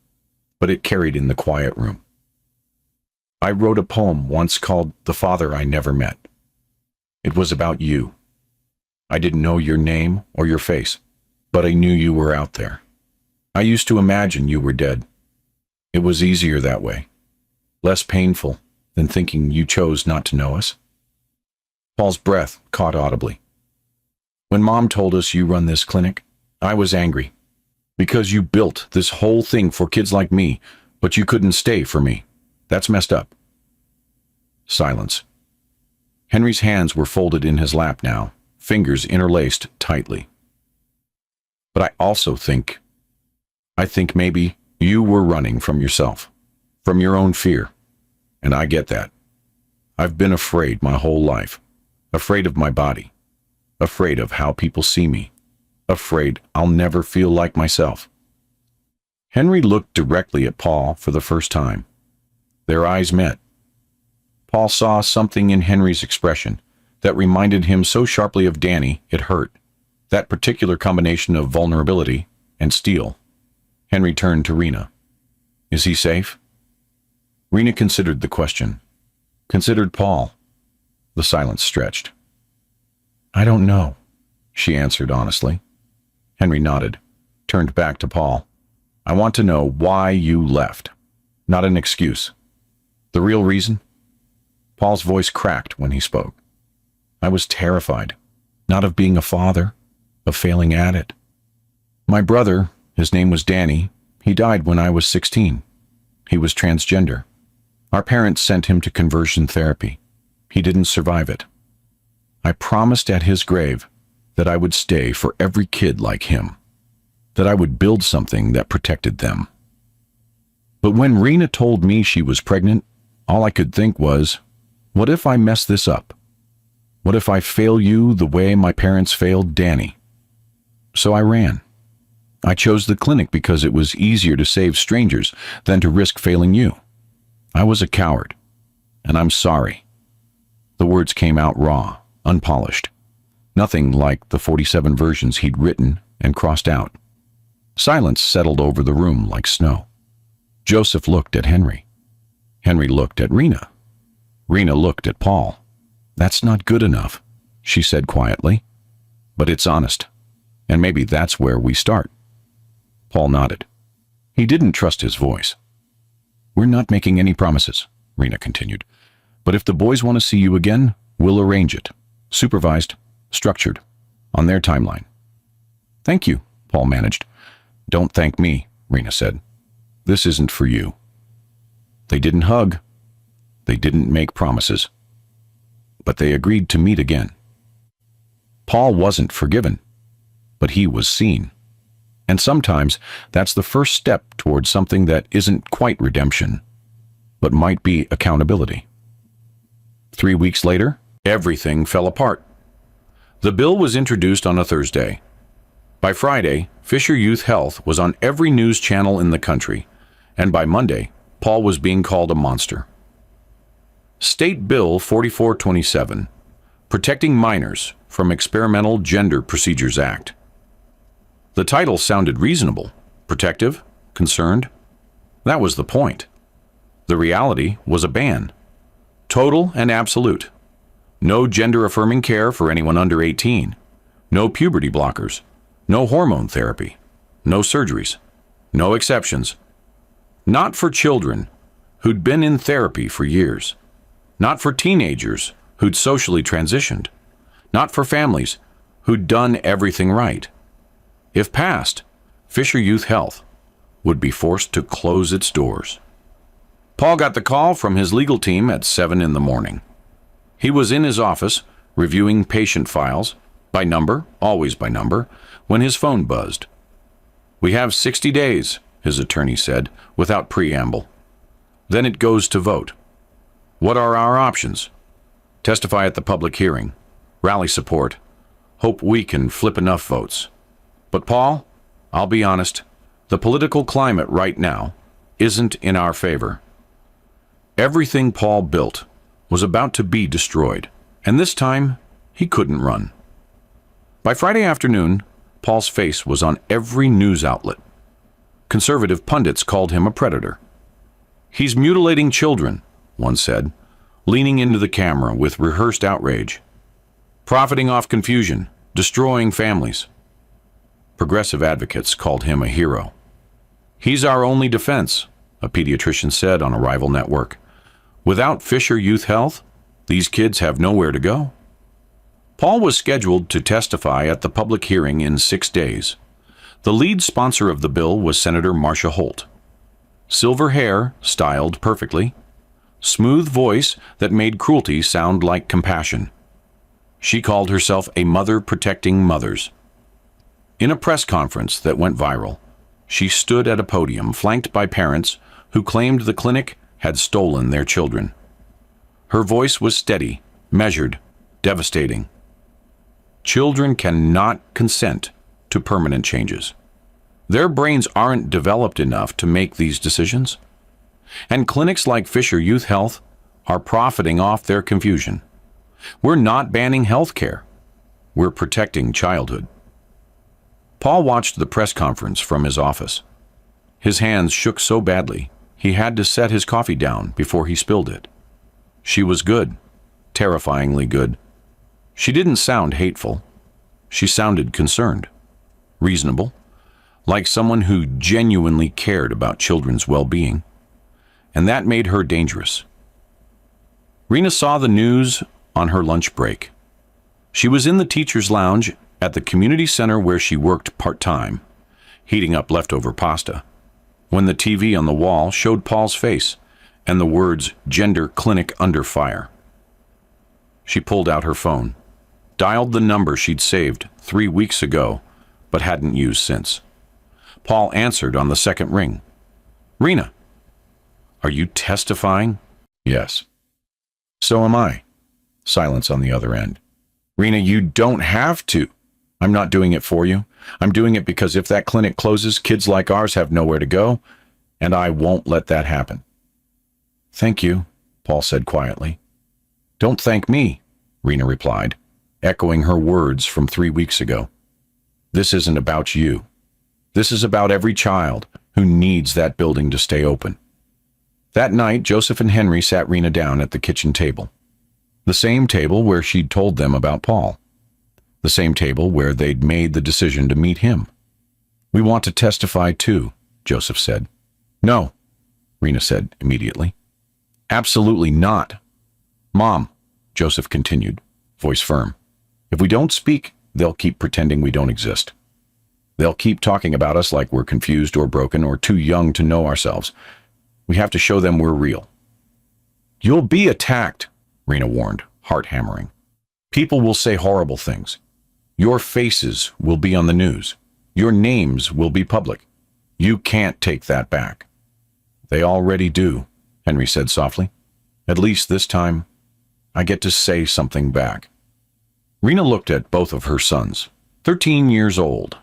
but it carried in the quiet room. I wrote a poem once called The Father I Never Met. It was about you. I didn't know your name or your face, but I knew you were out there. I used to imagine you were dead. It was easier that way, less painful than thinking you chose not to know us. Paul's breath caught audibly. When Mom told us you run this clinic, I was angry, because you built this whole thing for kids like me, but you couldn't stay for me. That's messed up. Silence. Henry's hands were folded in his lap now, fingers interlaced tightly. But I think maybe you were running from yourself, from your own fear. And I get that. I've been afraid my whole life, afraid of my body, afraid of how people see me, afraid I'll never feel like myself. Henry looked directly at Paul for the first time. Their eyes met. Paul saw something in Henry's expression that reminded him so sharply of Danny it hurt. That particular combination of vulnerability and steel. Henry turned to Rena. Is he safe? Rena considered the question. Considered Paul. The silence stretched. I don't know, she answered honestly. Henry nodded, turned back to Paul. I want to know why you left. Not an excuse. The real reason? Paul's voice cracked when he spoke. I was terrified, not of being a father, of failing at it. My brother, his name was Danny, he died when I was 16. He was transgender. Our parents sent him to conversion therapy. He didn't survive it. I promised at his grave that I would stay for every kid like him, that I would build something that protected them. But when Rena told me she was pregnant, all I could think was, what if I mess this up? What if I fail you the way my parents failed Danny? So I ran. I chose the clinic because it was easier to save strangers than to risk failing you. I was a coward, and I'm sorry. The words came out raw, unpolished. Nothing like the 47 versions he'd written and crossed out. Silence settled over the room like snow. Joseph looked at Henry. Henry looked at Rena. Rena looked at Paul. "That's not good enough," she said quietly. "But it's honest. And maybe that's where we start." Paul nodded. He didn't trust his voice. "We're not making any promises," Rena continued. "But if the boys want to see you again, we'll arrange it. Supervised, structured, on their timeline." "Thank you," Paul managed. "Don't thank me," Rena said. "This isn't for you." They didn't hug. They didn't make promises. But they agreed to meet again. Paul wasn't forgiven, but he was seen. And sometimes that's the first step towards something that isn't quite redemption, but might be accountability. 3 weeks later, everything fell apart. The bill was introduced on a Thursday. By Friday, Fisher Youth Health was on every news channel in the country, and by Monday, Paul was being called a monster. State Bill 4427, Protecting Minors from Experimental Gender Procedures Act. The title sounded reasonable, protective, concerned. That was the point. The reality was a ban. Total and absolute. No gender-affirming care for anyone under 18. No puberty blockers. No hormone therapy. No surgeries. No exceptions. Not for children who'd been in therapy for years. Not for teenagers who'd socially transitioned. Not for families who'd done everything right. If passed, Fisher Youth Health would be forced to close its doors. Paul got the call from his legal team at 7 in the morning. He was in his office, reviewing patient files, by number, always by number, when his phone buzzed. "We have 60 days, his attorney said, without preamble. "Then it goes to vote. What are our options? Testify at the public hearing, rally support, hope we can flip enough votes. But Paul, I'll be honest, the political climate right now isn't in our favor." Everything Paul built was about to be destroyed, and this time he couldn't run. By Friday afternoon, Paul's face was on every news outlet. Conservative pundits called him a predator. "He's mutilating children," one said, leaning into the camera with rehearsed outrage. "Profiting off confusion, destroying families." Progressive advocates called him a hero. "He's our only defense," a pediatrician said on a rival network. "Without Fisher Youth Health, these kids have nowhere to go." Paul was scheduled to testify at the public hearing in 6 days. The lead sponsor of the bill was Senator Marcia Holt. Silver hair, styled perfectly. Smooth voice that made cruelty sound like compassion. She called herself a mother protecting mothers. In a press conference that went viral, she stood at a podium flanked by parents who claimed the clinic had stolen their children. Her voice was steady, measured, devastating. Children cannot consent to permanent changes. Their brains aren't developed enough to make these decisions. And clinics like Fisher Youth Health are profiting off their confusion. We're not banning health care. We're protecting childhood. Paul watched the press conference from his office. His hands shook so badly, he had to set his coffee down before he spilled it. She was good, terrifyingly good. She didn't sound hateful. She sounded concerned, reasonable, like someone who genuinely cared about children's well-being. And that made her dangerous. Rena saw the news on her lunch break. She was in the teacher's lounge at the community center where she worked part-time, heating up leftover pasta, when the TV on the wall showed Paul's face and the words "Gender Clinic Under Fire." She pulled out her phone, dialed the number she'd saved 3 weeks ago but hadn't used since. Paul answered on the second ring. "Rena, are you testifying?" "Yes." "So am I." Silence on the other end. "Rena, you don't have to. I'm not doing it for you. I'm doing it because if that clinic closes, kids like ours have nowhere to go, and I won't let that happen." "Thank you," Paul said quietly. "Don't thank me," Rena replied, echoing her words from 3 weeks ago. "This isn't about you. This is about every child who needs that building to stay open." That night, Joseph and Henry sat Rena down at the kitchen table. The same table where she'd told them about Paul. The same table where they'd made the decision to meet him. "We want to testify too," Joseph said. "No," Rena said immediately. "Absolutely not." "Mom," Joseph continued, voice firm, "if we don't speak, they'll keep pretending we don't exist. They'll keep talking about us like we're confused or broken or too young to know ourselves. We have to show them we're real." "You'll be attacked," Rena warned, heart hammering. "People will say horrible things. Your faces will be on the news. Your names will be public. You can't take that back." "They already do," Henry said softly. "At least this time, I get to say something back." Rena looked at both of her sons, 13 years old,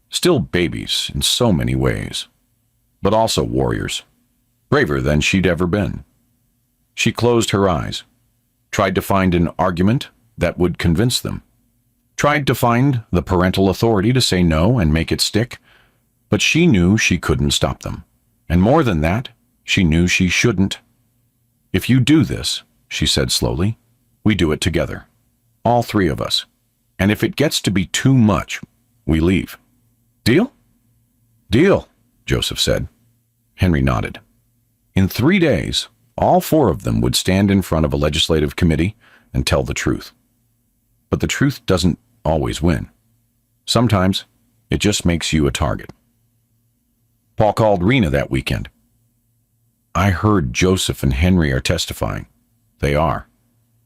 still babies in so many ways, but also warriors, braver than she'd ever been. She closed her eyes, tried to find an argument that would convince them, tried to find the parental authority to say no and make it stick, but she knew she couldn't stop them. And more than that, she knew she shouldn't. "If you do this," she said slowly, "we do it together. All three of us. And if it gets to be too much, we leave. Deal?" "Deal," Joseph said. Henry nodded. In 3 days, all four of them would stand in front of a legislative committee and tell the truth. But the truth doesn't always win. Sometimes it just makes you a target. Paul called Rena that weekend. "I heard Joseph and Henry are testifying." "They are.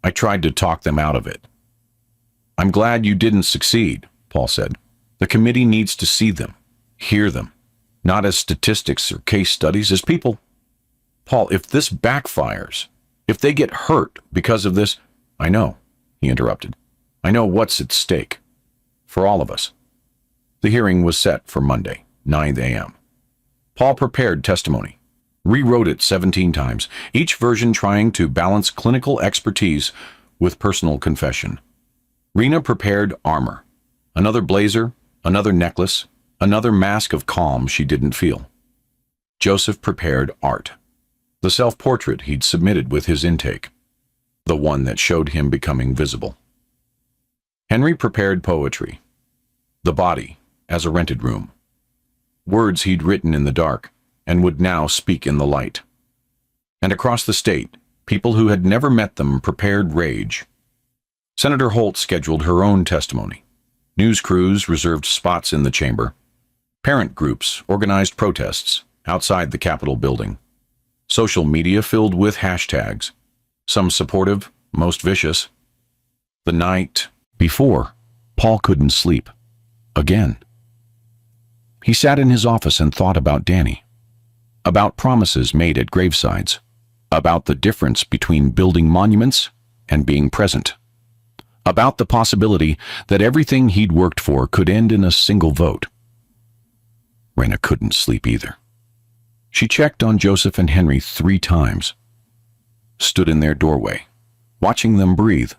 I tried to talk them out of it." "I'm glad you didn't succeed," Paul said. "The committee needs to see them, hear them, not as statistics or case studies, as people." "Paul, if this backfires, if they get hurt because of this—" "I know," he interrupted. "I know what's at stake. For all of us." The hearing was set for Monday, 9 a.m. Paul prepared testimony, rewrote it 17 times, each version trying to balance clinical expertise with personal confession. Rena prepared armor, another blazer, another necklace, another mask of calm she didn't feel. Joseph prepared art, the self-portrait he'd submitted with his intake, the one that showed him becoming visible. Henry prepared poetry, the body as a rented room, words he'd written in the dark and would now speak in the light. And across the state, people who had never met them prepared rage. Senator Holt scheduled her own testimony. News crews reserved spots in the chamber. Parent groups organized protests outside the Capitol building. Social media filled with hashtags, some supportive, most vicious. The night before, Paul couldn't sleep. Again. He sat in his office and thought about Danny, about promises made at gravesides, about the difference between building monuments and being present, about the possibility that everything he'd worked for could end in a single vote. Rena couldn't sleep either. She checked on Joseph and Henry 3 times, stood in their doorway, watching them breathe,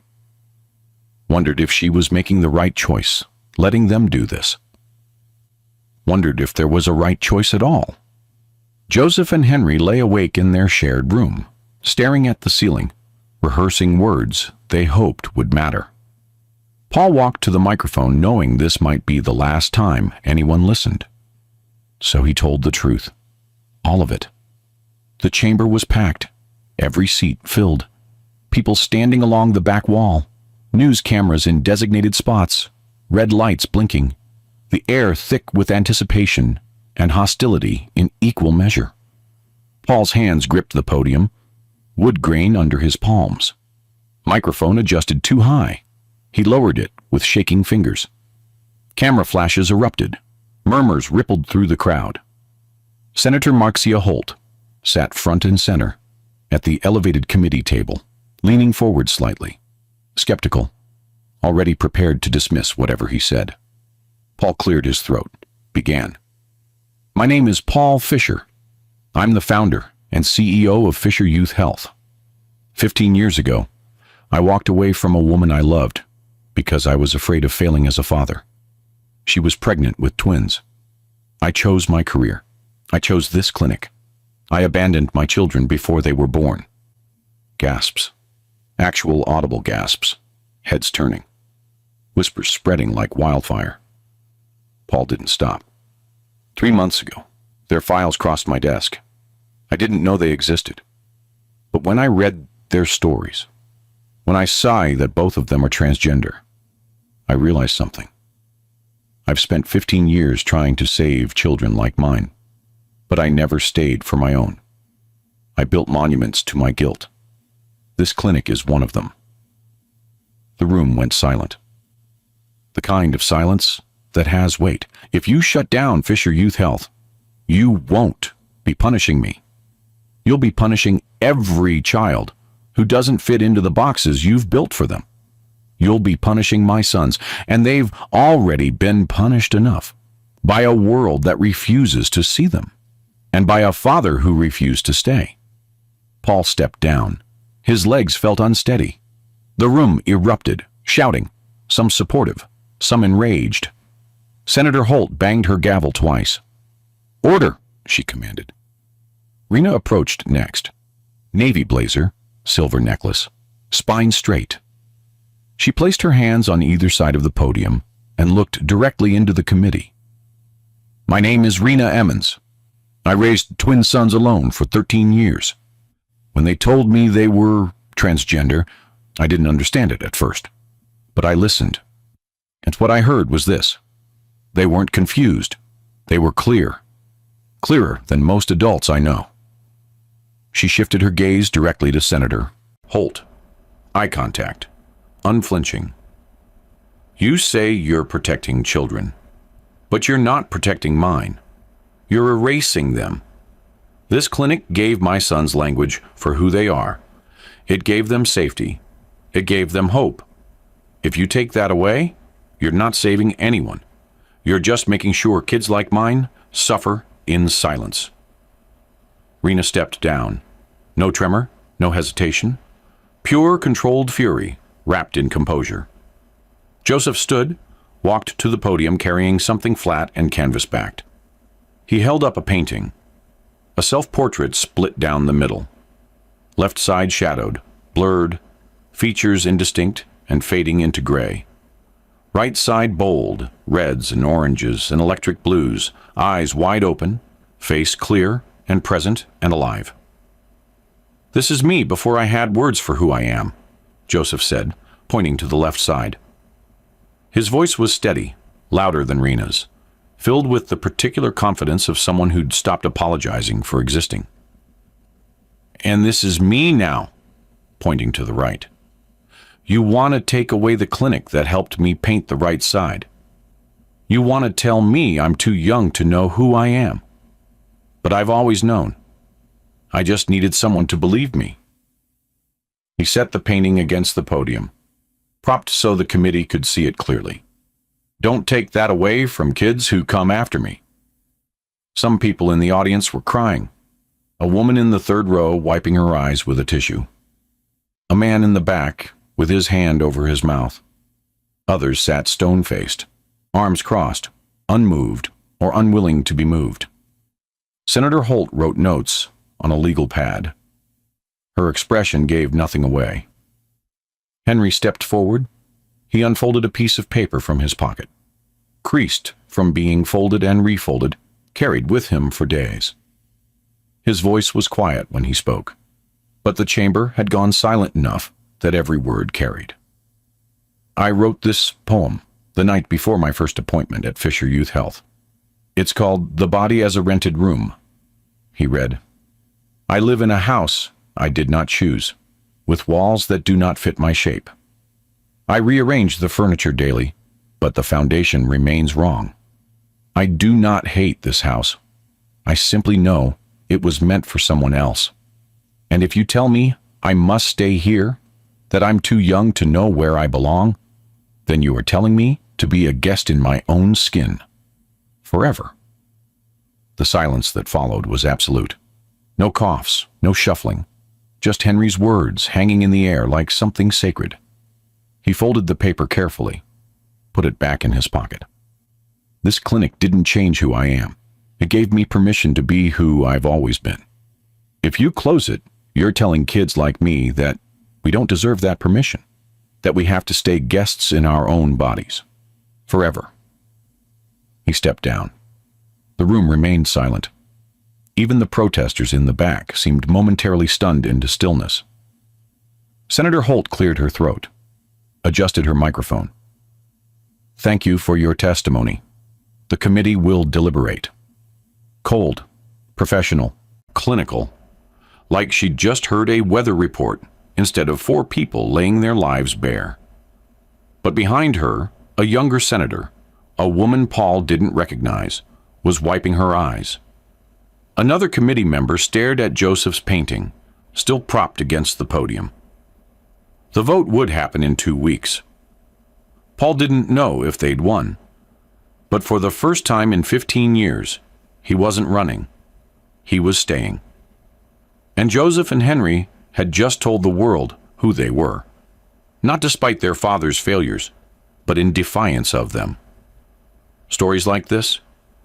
wondered if she was making the right choice, letting them do this. Wondered if there was a right choice at all. Joseph and Henry lay awake in their shared room, staring at the ceiling, rehearsing words they hoped would matter. Paul walked to the microphone knowing this might be the last time anyone listened. So he told the truth. All of it. The chamber was packed, every seat filled, people standing along the back wall, news cameras in designated spots, red lights blinking, the air thick with anticipation and hostility in equal measure. Paul's hands gripped the podium, wood grain under his palms. Microphone adjusted too high. He lowered it with shaking fingers. Camera flashes erupted. Murmurs rippled through the crowd. Senator Marcia Holt sat front and center at the elevated committee table, leaning forward slightly, skeptical, already prepared to dismiss whatever he said. Paul cleared his throat, began. "My name is Paul Fisher. I'm the founder and CEO of Fisher Youth Health. 15 years ago, I walked away from a woman I loved because I was afraid of failing as a father. She was pregnant with twins. I chose my career. I chose this clinic. I abandoned my children before they were born. Gasps. Actual audible gasps. Heads turning. Whispers spreading like wildfire. Paul didn't stop. 3 months ago, their files crossed my desk. I didn't know they existed. But when I read their stories, when I saw that both of them are transgender, I realized something. I've spent 15 years trying to save children like mine, but I never stayed for my own. I built monuments to my guilt. This clinic is one of them. The room went silent. The kind of silence that has weight. If you shut down Fisher Youth Health, you won't be punishing me. You'll be punishing every child who doesn't fit into the boxes you've built for them. You'll be punishing my sons, and they've already been punished enough by a world that refuses to see them, and by a father who refused to stay. Paul stepped down. His legs felt unsteady. The room erupted, shouting, some supportive, some enraged. Senator Holt banged her gavel twice. "Order," she commanded. Rena approached next. Navy blazer, silver necklace, spine straight. She placed her hands on either side of the podium and looked directly into the committee. "My name is Rena Emmons. I raised twin sons alone for 13 years. When they told me they were transgender, I didn't understand it at first. But I listened. And what I heard was this. They weren't confused. They were clear. Clearer than most adults I know." She shifted her gaze directly to Senator Holt. Eye contact. Unflinching. "You say you're protecting children, but you're not protecting mine. You're erasing them. This clinic gave my sons language for who they are. It gave them safety. It gave them hope. If you take that away, you're not saving anyone. You're just making sure kids like mine suffer in silence." Rena stepped down. No tremor, no hesitation. Pure, controlled fury, wrapped in composure. Joseph stood, walked to the podium carrying something flat and canvas-backed. He held up a painting. A self-portrait split down the middle. Left side shadowed, blurred, features indistinct and fading into gray. Right side bold, reds and oranges and electric blues, eyes wide open, face clear and present and alive. "This is me before I had words for who I am," Joseph said, pointing to the left side. His voice was steady, louder than Rena's, filled with the particular confidence of someone who'd stopped apologizing for existing. "And this is me now," pointing to the right. "You want to take away the clinic that helped me paint the right side. You want to tell me I'm too young to know who I am. But I've always known. I just needed someone to believe me." He set the painting against the podium, propped so the committee could see it clearly. "Don't take that away from kids who come after me." Some people in the audience were crying. A woman in the third row wiping her eyes with a tissue. A man in the back with his hand over his mouth. Others sat stone-faced, arms crossed, unmoved or unwilling to be moved. Senator Holt wrote notes on a legal pad. Her expression gave nothing away. Henry stepped forward. He unfolded a piece of paper from his pocket, creased from being folded and refolded, carried with him for days. His voice was quiet when he spoke, but the chamber had gone silent enough that every word carried. "I wrote this poem the night before my first appointment at Fisher Youth Health. It's called The Body as a Rented Room," he read. "I live in a house I did not choose, with walls that do not fit my shape. I rearrange the furniture daily, but the foundation remains wrong. I do not hate this house. I simply know it was meant for someone else. And if you tell me I must stay here, that I'm too young to know where I belong, then you are telling me to be a guest in my own skin. Forever." The silence that followed was absolute. No coughs, no shuffling, just Henry's words hanging in the air like something sacred. He folded the paper carefully, put it back in his pocket. "This clinic didn't change who I am. It gave me permission to be who I've always been. If you close it, you're telling kids like me that we don't deserve that permission, that we have to stay guests in our own bodies. Forever. He stepped down. The room remained silent. Even the protesters in the back seemed momentarily stunned into stillness. Senator Holt cleared her throat, adjusted her microphone. Thank you for your testimony. The committee will deliberate. Cold, professional, clinical, like she'd just heard a weather report instead of 4 people laying their lives bare. But behind her, a younger senator, a woman Paul didn't recognize, was wiping her eyes. Another committee member stared at Joseph's painting, still propped against the podium. The vote would happen in 2 weeks. Paul didn't know if they'd won, but for the first time in 15 years, he wasn't running. He was staying. And Joseph and Henry had just told the world who they were, not despite their father's failures, but in defiance of them. Stories like this,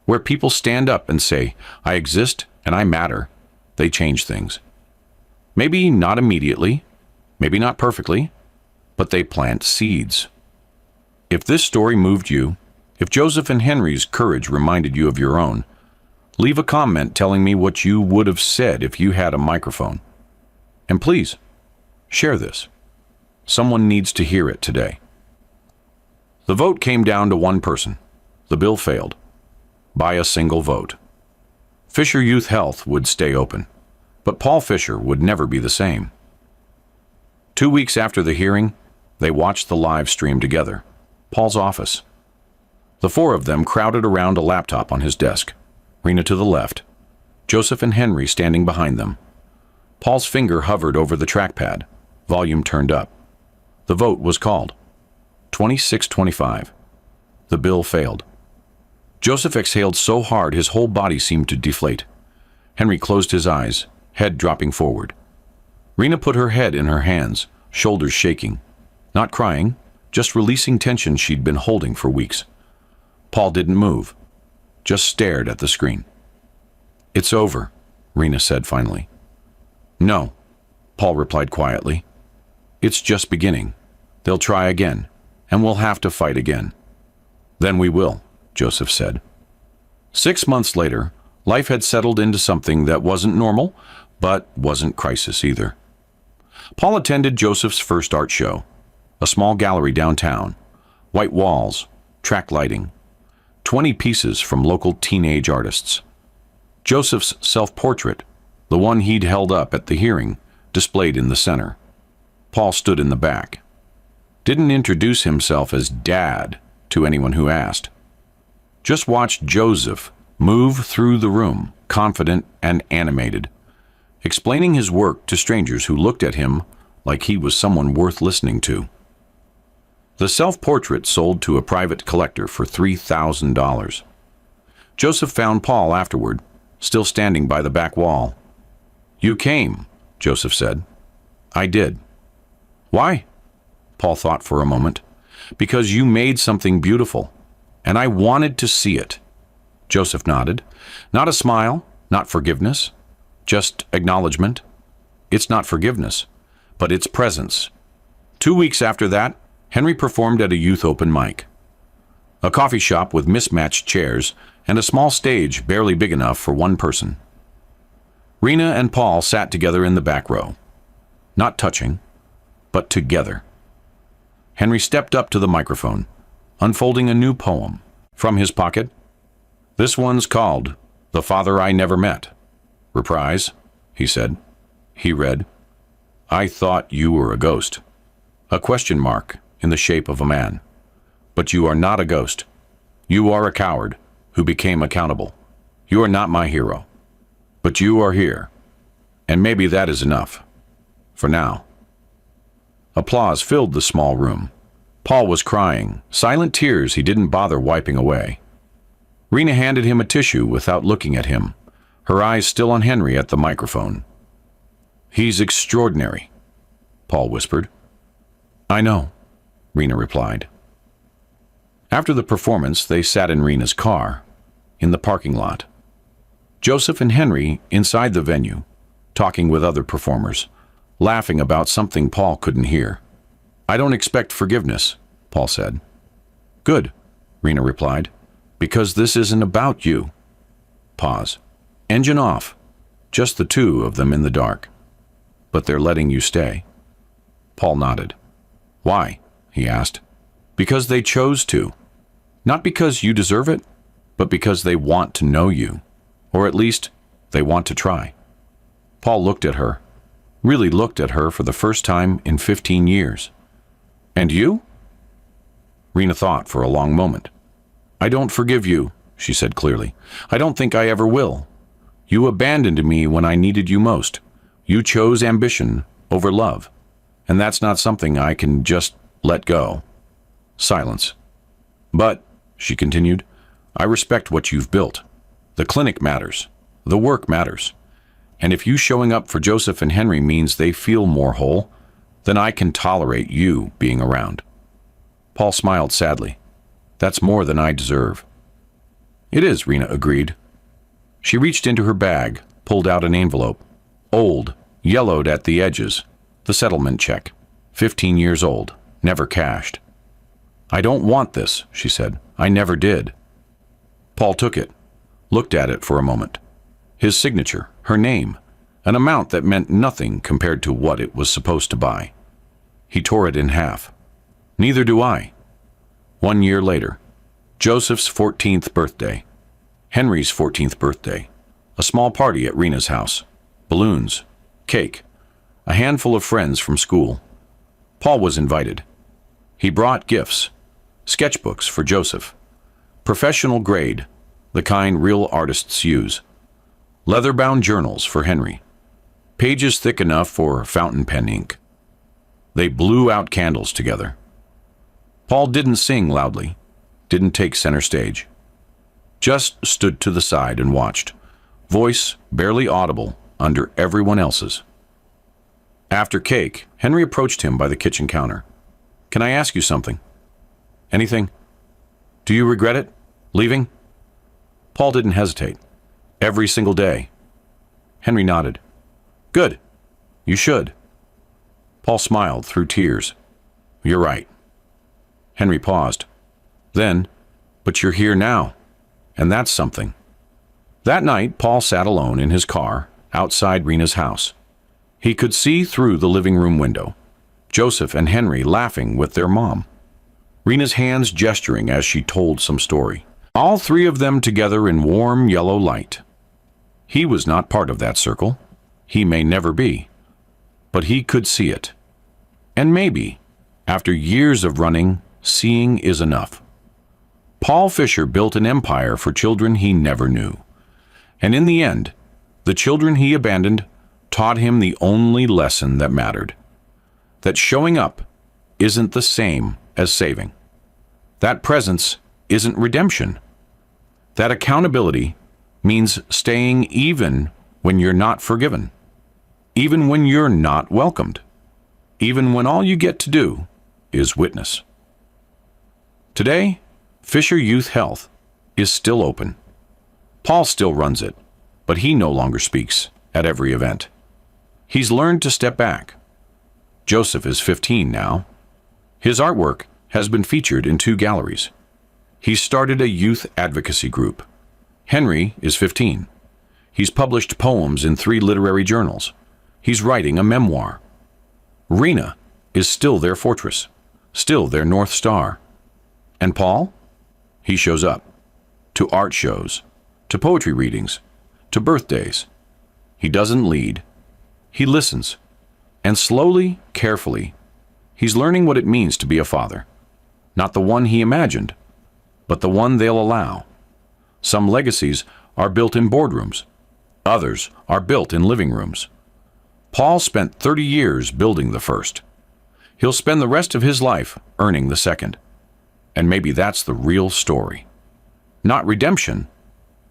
where people stand up and say, I exist and I matter, they change things. Maybe not immediately, maybe not perfectly, but they plant seeds. If this story moved you, if Joseph and Henry's courage reminded you of your own, leave a comment telling me what you would have said if you had a microphone. And please, share this. Someone needs to hear it today. The vote came down to one person. The bill failed. By a single vote. Fisher Youth Health would stay open, but Paul Fisher would never be the same. 2 weeks after the hearing, they watched the live stream together. Paul's office. The 4 of them crowded around a laptop on his desk. Rena to the left, Joseph and Henry standing behind them. Paul's finger hovered over the trackpad, volume turned up. The vote was called. 26-25. The bill failed. Joseph exhaled so hard his whole body seemed to deflate. Henry closed his eyes, head dropping forward. Rena put her head in her hands, shoulders shaking. Not crying, just releasing tension she'd been holding for weeks. Paul didn't move, just stared at the screen. It's over, Rena said finally. No, Paul replied quietly. It's just beginning. They'll try again, and we'll have to fight again. Then we will, Joseph said. 6 months later, life had settled into something that wasn't normal, but wasn't crisis either. Paul attended Joseph's first art show, a small gallery downtown, white walls, track lighting, 20 pieces from local teenage artists. Joseph's self-portrait, the one he'd held up at the hearing, displayed in the center. Paul stood in the back. Didn't introduce himself as Dad to anyone who asked. Just watched Joseph move through the room, confident and animated, explaining his work to strangers who looked at him like he was someone worth listening to. The self-portrait sold to a private collector for $3,000. Joseph found Paul afterward, still standing by the back wall. You came, Joseph said. I did. Why? Paul thought for a moment. Because you made something beautiful, and I wanted to see it. Joseph nodded. Not a smile, not forgiveness, just acknowledgement. It's not forgiveness, but it's presence. 2 weeks after that, Henry performed at a youth open mic. A coffee shop with mismatched chairs and a small stage barely big enough for one person. Rena and Paul sat together in the back row. Not touching, but together. Henry stepped up to the microphone, unfolding a new poem from his pocket. This one's called The Father I Never Met. Reprise, he said. He read, I thought you were a ghost. A question mark in the shape of a man. But you are not a ghost. You are a coward who became accountable. You are not my hero. But you are here. And maybe that is enough. For now. Applause filled the small room. Paul was crying, silent tears he didn't bother wiping away. Rena handed him a tissue without looking at him, her eyes still on Henry at the microphone. He's extraordinary, Paul whispered. I know, Rena replied. After the performance, they sat in Rena's car, in the parking lot. Joseph and Henry inside the venue, talking with other performers, laughing about something Paul couldn't hear. "I don't expect forgiveness," Paul said. "Good," Rena replied, "because this isn't about you." Pause. Engine off. Just the two of them in the dark. "But they're letting you stay." Paul nodded. "Why?" he asked. "Because they chose to. Not because you deserve it, but because they want to know you. Or at least, they want to try." Paul looked at her. Really looked at her for the first time in 15 years. "And you?" Rena thought for a long moment. "I don't forgive you," she said clearly. "I don't think I ever will. You abandoned me when I needed you most. You chose ambition over love. And that's not something I can just let go." Silence. "But," she continued, "I respect what you've built. The clinic matters. The work matters. And if you showing up for Joseph and Henry means they feel more whole, then I can tolerate you being around." Paul smiled sadly. "That's more than I deserve." "It is," Rena agreed. She reached into her bag, pulled out an envelope. Old, yellowed at the edges. The settlement check. 15 years old, never cashed. "I don't want this," she said. "I never did." Paul took it, looked at it for a moment. His signature, her name, an amount that meant nothing compared to what it was supposed to buy. He tore it in half. "Neither do I." 1 year later. Joseph's 14th birthday. Henry's 14th birthday. A small party at Rena's house. Balloons. Cake. A handful of friends from school. Paul was invited. He brought gifts. Sketchbooks for Joseph. Professional grade, the kind real artists use. Leather-bound journals for Henry. Pages thick enough for fountain pen ink. They blew out candles together. Paul didn't sing loudly, didn't take center stage. Just stood to the side and watched, voice barely audible under everyone else's. After cake, Henry approached him by the kitchen counter. "Can I ask you something?" "Anything?" "Do you regret it? Leaving?" Paul didn't hesitate. "Every single day." Henry nodded. "Good. You should." Paul smiled through tears. "You're right." Henry paused. Then, "But you're here now, and that's something." That night, Paul sat alone in his car outside Rena's house. He could see through the living room window, Joseph and Henry laughing with their mom. Rena's hands gesturing as she told some story. All three of them together in warm yellow light. He was not part of that circle. He may never be. But he could see it. And maybe, after years of running, seeing is enough. Paul Fisher built an empire for children he never knew. And in the end, the children he abandoned taught him the only lesson that mattered. That showing up isn't the same as saving. That presence isn't redemption. That accountability means staying even when you're not forgiven. Even when you're not welcomed. Even when all you get to do is witness. Today, Fisher Youth Health is still open. Paul still runs it, but he no longer speaks at every event. He's learned to step back. Joseph is 15 now. His artwork has been featured in 2 galleries. He's started a youth advocacy group. Henry is 15. He's published poems in 3 literary journals. He's writing a memoir. Rena is still their fortress, still their North Star. And Paul? He shows up. To art shows, to poetry readings, to birthdays. He doesn't lead. He listens. And slowly, carefully, he's learning what it means to be a father. Not the one he imagined, but the one they'll allow. Some legacies are built in boardrooms. Others are built in living rooms. Paul spent 30 years building the first. He'll spend the rest of his life earning the second. And maybe that's the real story. Not redemption,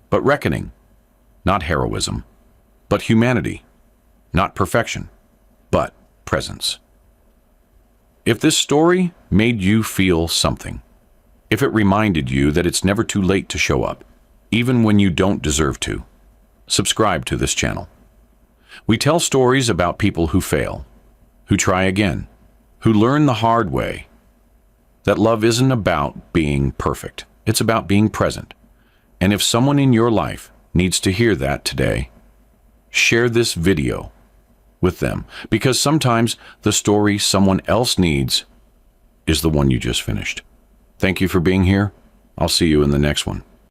but reckoning. Not heroism, but humanity. Not perfection, but presence. If this story made you feel something, if it reminded you that it's never too late to show up, even when you don't deserve to, subscribe to this channel. We tell stories about people who fail, who try again, who learn the hard way. That love isn't about being perfect. It's about being present. And if someone in your life needs to hear that today, share this video with them, because sometimes the story someone else needs is the one you just finished. Thank you for being here. I'll see you in the next one.